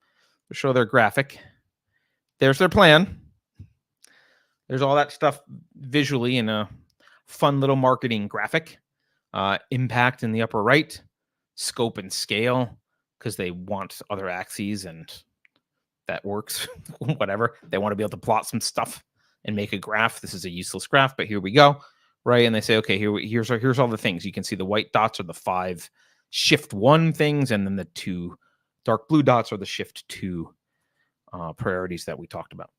their graphic. There's their plan. There's all that stuff visually in a fun little marketing graphic. Impact in the upper right, scope and scale, because they want other axes and that works. Whatever. They want to be able to plot some stuff and make a graph. This is a useless graph, but here we go. Right. And they say, okay, here's all the things. You can see the white dots are the 5 shift 1 things, and then the 2 dark blue dots are the shift 2 priorities that we talked about.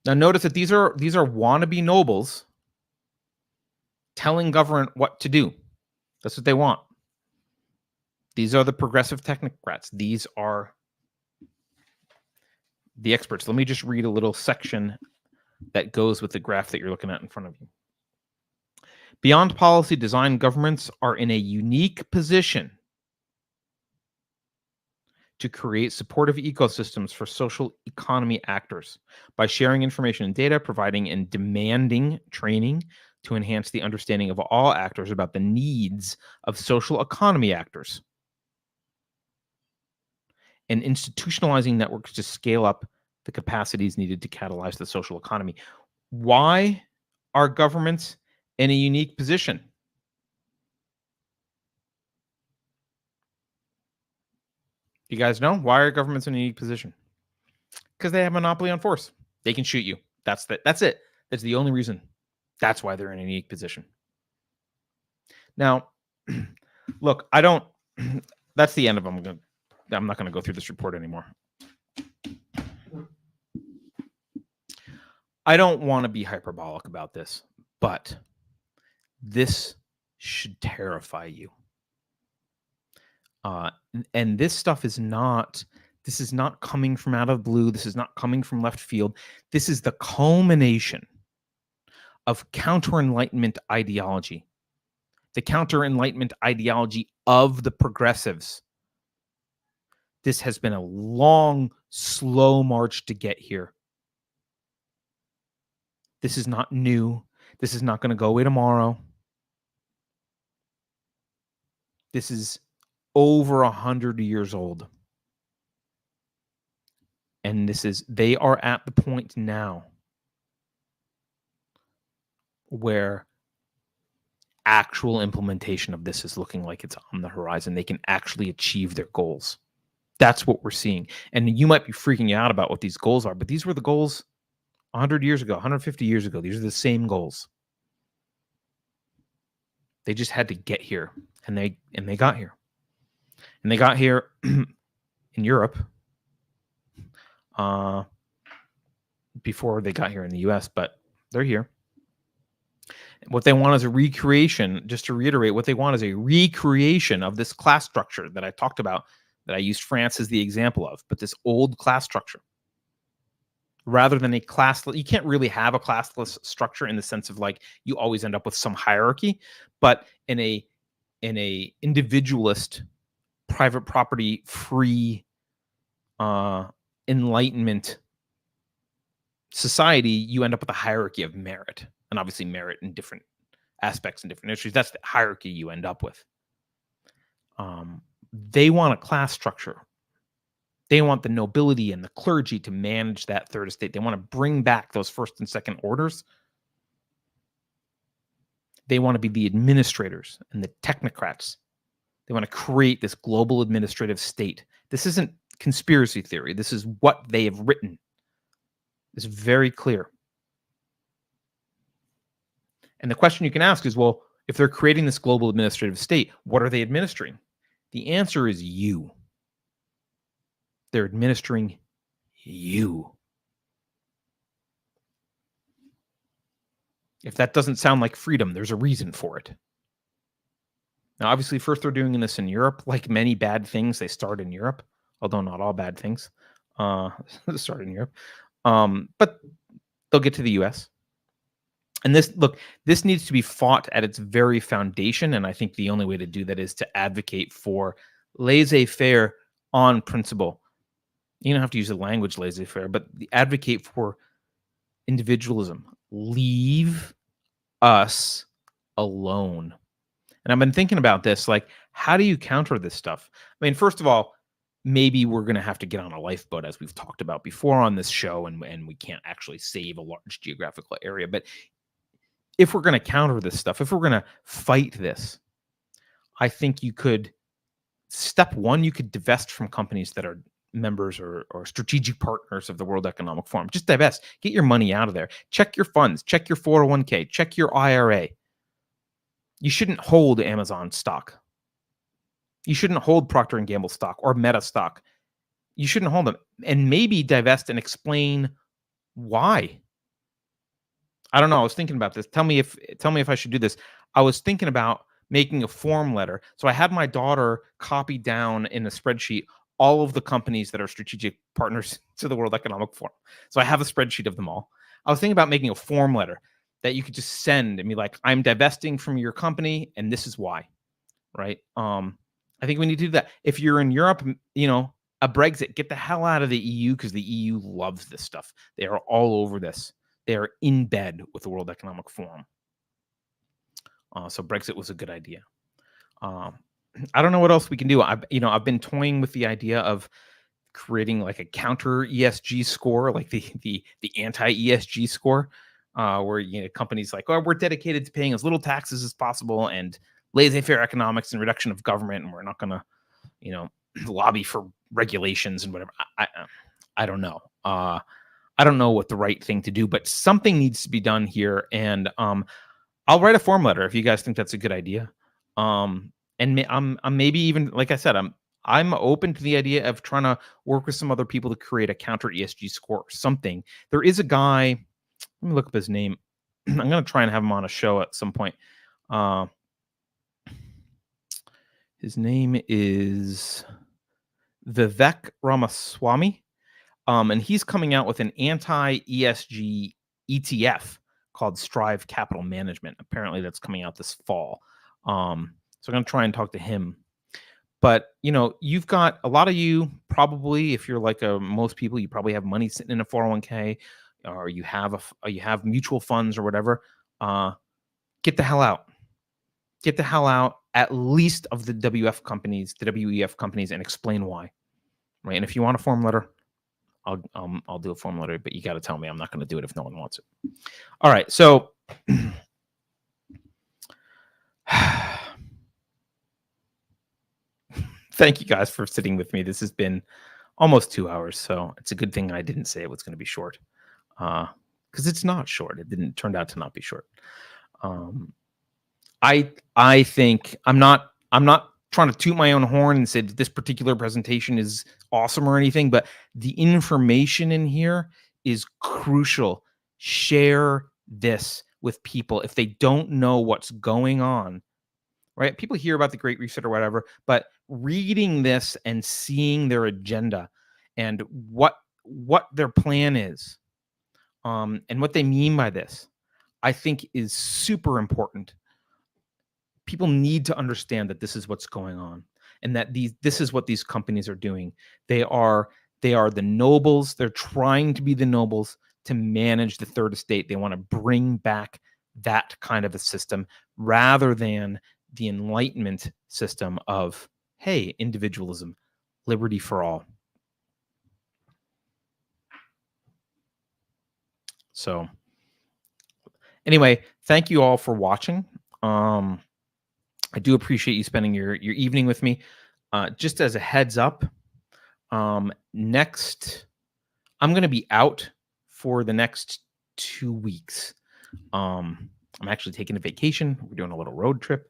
Now notice that these are wannabe nobles telling government what to do. That's what they want. These are the progressive technocrats. These are the experts. Let me just read a little section that goes with the graph that you're looking at in front of you. Beyond policy design, governments are in a unique position to create supportive ecosystems for social economy actors by sharing information and data, providing and demanding training to enhance the understanding of all actors about the needs of social economy actors, and institutionalizing networks to scale up the capacities needed to catalyze the social economy. Why are governments in a unique position? You guys know why are governments in a unique position? Because they have monopoly on force. They can shoot you. That's it. That's the only reason. That's why they're in a unique position. Now, look, that's the end of them. I'm not going to go through this report anymore. I don't want to be hyperbolic about this, but this should terrify you. And this stuff is not coming from out of blue. This is not coming from left field. This is the culmination of counter-Enlightenment ideology. The counter-Enlightenment ideology of the progressives. This has been a long, slow march to get here. This is not new. This is not going to go away tomorrow. This is over 100 years old. And they are at the point now where actual implementation of this is looking like it's on the horizon. They can actually achieve their goals. That's what we're seeing. And you might be freaking out about what these goals are, but these were the goals 100 years ago, 150 years ago. These are the same goals. They just had to get here, and they got here. And they got here in Europe before they got here in the US, but they're here. What they want is a recreation, just to reiterate, what they want is a recreation of this class structure that I talked about, that I used France as the example of, but this old class structure. rather than a classless. You can't really have a classless structure in the sense of like you always end up with some hierarchy, but in a individualist, private property free Enlightenment society, you end up with a hierarchy of merit, and obviously merit in different aspects and different issues. That's the hierarchy you end up with. They want a class structure. They want the nobility and the clergy to manage that third estate. They want to bring back those first and second orders. They want to be the administrators and the technocrats. They want to create this global administrative state. This isn't conspiracy theory. This is what they have written. It's very clear. And the question you can ask is, well, if they're creating this global administrative state, what are they administering? The answer is you. They're administering you. If that doesn't sound like freedom, there's a reason for it. Now, obviously, first they're doing this in Europe. Like many bad things, they start in Europe, although not all bad things start in Europe. But they'll get to the U.S. And this needs to be fought at its very foundation. And I think the only way to do that is to advocate for laissez-faire on principle. You don't have to use the language laissez-faire, but advocate for individualism. Leave us alone. And I've been thinking about this, like, how do you counter this stuff? I mean, first of all, maybe we're going to have to get on a lifeboat, as we've talked about before on this show, and we can't actually save a large geographical area. But if we're going to counter this stuff, if we're going to fight this, I think you could, step one, you could divest from companies that are members or strategic partners of the World Economic Forum. Just divest. Get your money out of there. Check your funds. Check your 401k. Check your IRA. You shouldn't hold Amazon stock. You shouldn't hold Procter & Gamble stock or Meta stock. You shouldn't hold them. And maybe divest and explain why. I don't know. I was thinking about this. Tell me if I should do this. I was thinking about making a form letter. So I had my daughter copy down in a spreadsheet all of the companies that are strategic partners to the World Economic Forum. So I have a spreadsheet of them all. I was thinking about making a form letter that you could just send and be like, I'm divesting from your company, and this is why, right? I think we need to do that. If you're in Europe, a Brexit, get the hell out of the EU, because the EU loves this stuff. They are all over this. They are in bed with the World Economic Forum. So Brexit was a good idea. I don't know what else we can do. I've been toying with the idea of creating like a counter ESG score, like the anti ESG score, where companies like, oh, we're dedicated to paying as little taxes as possible and laissez-faire economics and reduction of government, and we're not going to, lobby for regulations and whatever. I don't know. I don't know what the right thing to do, but something needs to be done here. And I'll write a form letter if you guys think that's a good idea. And I'm maybe even, like I said, I'm open to the idea of trying to work with some other people to create a counter ESG score or something. There is a guy, let me look up his name. I'm going to try and have him on a show at some point. His name is Vivek Ramaswamy. And he's coming out with an anti-ESG ETF called Strive Capital Management. Apparently that's coming out this fall. So I'm going to try and talk to him. But, you've got a lot of you probably, if you're like most people, you probably have money sitting in a 401k, or you have mutual funds or whatever. Get the hell out. Get the hell out, at least of the WEF companies, and explain why. Right? And if you want a form letter, I'll do a form letter, but you got to tell me. I'm not going to do it if no one wants it. All right. So thank you guys for sitting with me. This has been almost 2 hours, so it's a good thing I didn't say it was going to be short, because it's not short. It turned out to not be short. I think I'm not trying to toot my own horn and say that this particular presentation is awesome or anything, but the information in here is crucial. Share this with people if they don't know what's going on. Right? People hear about the Great Reset or whatever, but reading this and seeing their agenda and what their plan is, And what they mean by this, I think, is super important. People need to understand that this is what's going on, and that this is what these companies are doing. They are the nobles. They're trying to be the nobles to manage the third estate. They want to bring back that kind of a system rather than the Enlightenment system of, hey, individualism, liberty for all. So anyway, thank you all for watching. I do appreciate you spending your evening with me. Just as a heads up, next, I'm going to be out for the next 2 weeks. I'm actually taking a vacation. We're doing a little road trip.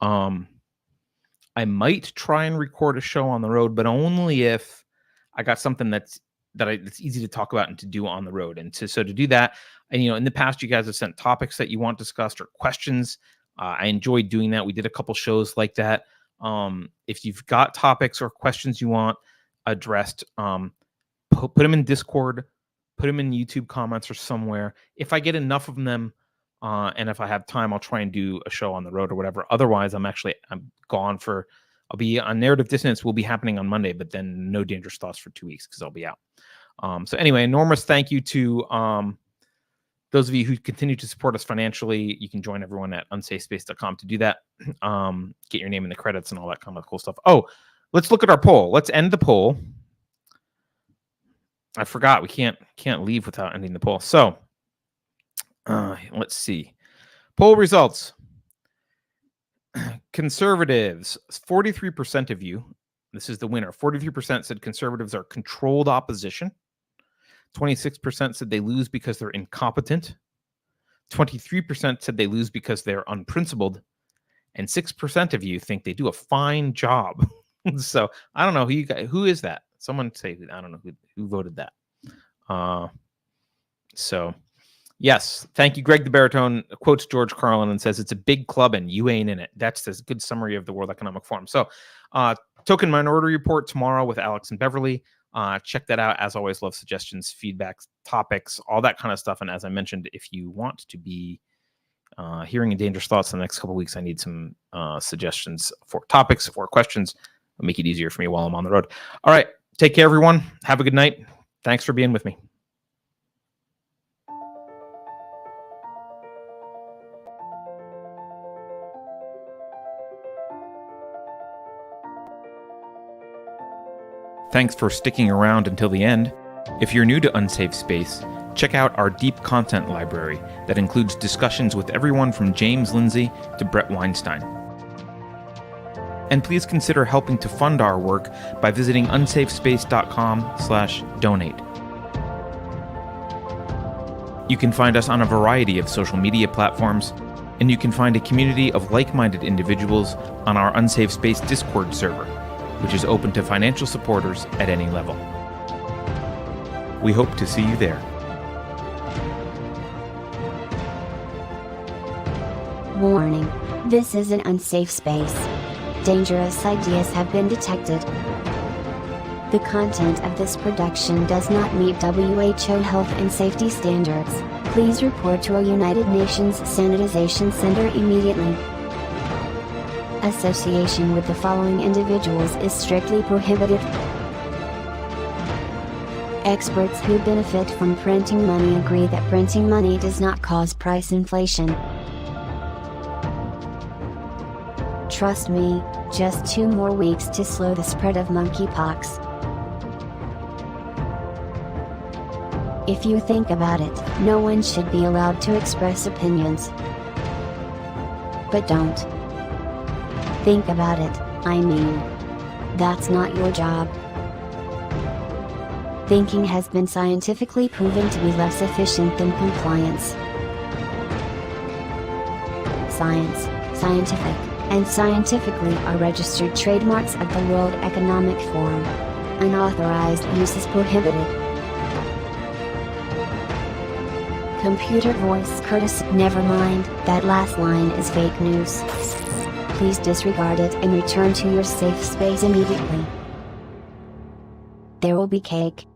I might try and record a show on the road, but only if I got something that's easy to talk about and to do on the road. And so to do that, and in the past, you guys have sent topics that you want discussed or questions. I enjoyed doing that. We did a couple shows like that. If you've got topics or questions you want addressed, put them in Discord, put them in YouTube comments or somewhere. If I get enough of them, and if I have time, I'll try and do a show on the road or whatever. Otherwise, I'm gone I'll be on Narrative Dissonance will be happening on Monday, but then No Dangerous Thoughts for 2 weeks because I'll be out. So anyway, enormous thank you to those of you who continue to support us financially. You can join everyone at unsafespace.com to do that. Get your name in the credits and all that kind of cool stuff. Oh, let's look at our poll. Let's end the poll. I forgot we can't leave without ending the poll. So let's see. Poll results. Conservatives, 43% of you, this is the winner. 43% said conservatives are controlled opposition. 26% said they lose because they're incompetent. 23% said they lose because they're unprincipled. And 6% of you think they do a fine job. So I don't know who is that? Someone say, I don't know who voted that. So yes, thank you. Greg the Baritone quotes George Carlin and says, it's a big club and you ain't in it. That's a good summary of the World Economic Forum. So Token Minority Report tomorrow with Alex and Beverly. Check that out. As always, love suggestions, feedback, topics, all that kind of stuff. And as I mentioned, if you want to be hearing in Dangerous Thoughts in the next couple of weeks, I need some suggestions for topics or questions. It'll make it easier for me while I'm on the road. All right. Take care, everyone. Have a good night. Thanks for being with me. Thanks for sticking around until the end. If you're new to Unsafe Space, check out our deep content library that includes discussions with everyone from James Lindsay to Brett Weinstein. And please consider helping to fund our work by visiting unsafespace.com/donate. You can find us on a variety of social media platforms, and you can find a community of like-minded individuals on our Unsafe Space Discord server, which is open to financial supporters at any level. We hope to see you there. Warning. This is an unsafe space. Dangerous ideas have been detected. The content of this production does not meet WHO health and safety standards. Please report to a United Nations Sanitization Center immediately. Association with the following individuals is strictly prohibited. Experts who benefit from printing money agree that printing money does not cause price inflation. Trust me, just 2 more weeks to slow the spread of monkeypox. If you think about it, no one should be allowed to express opinions. But don't. Think about it, I mean. That's not your job. Thinking has been scientifically proven to be less efficient than compliance. Science, scientific, and scientifically are registered trademarks of the World Economic Forum. Unauthorized use is prohibited. Computer voice courtesy. Never mind, that last line is fake news. Please disregard it and return to your safe space immediately. There will be cake.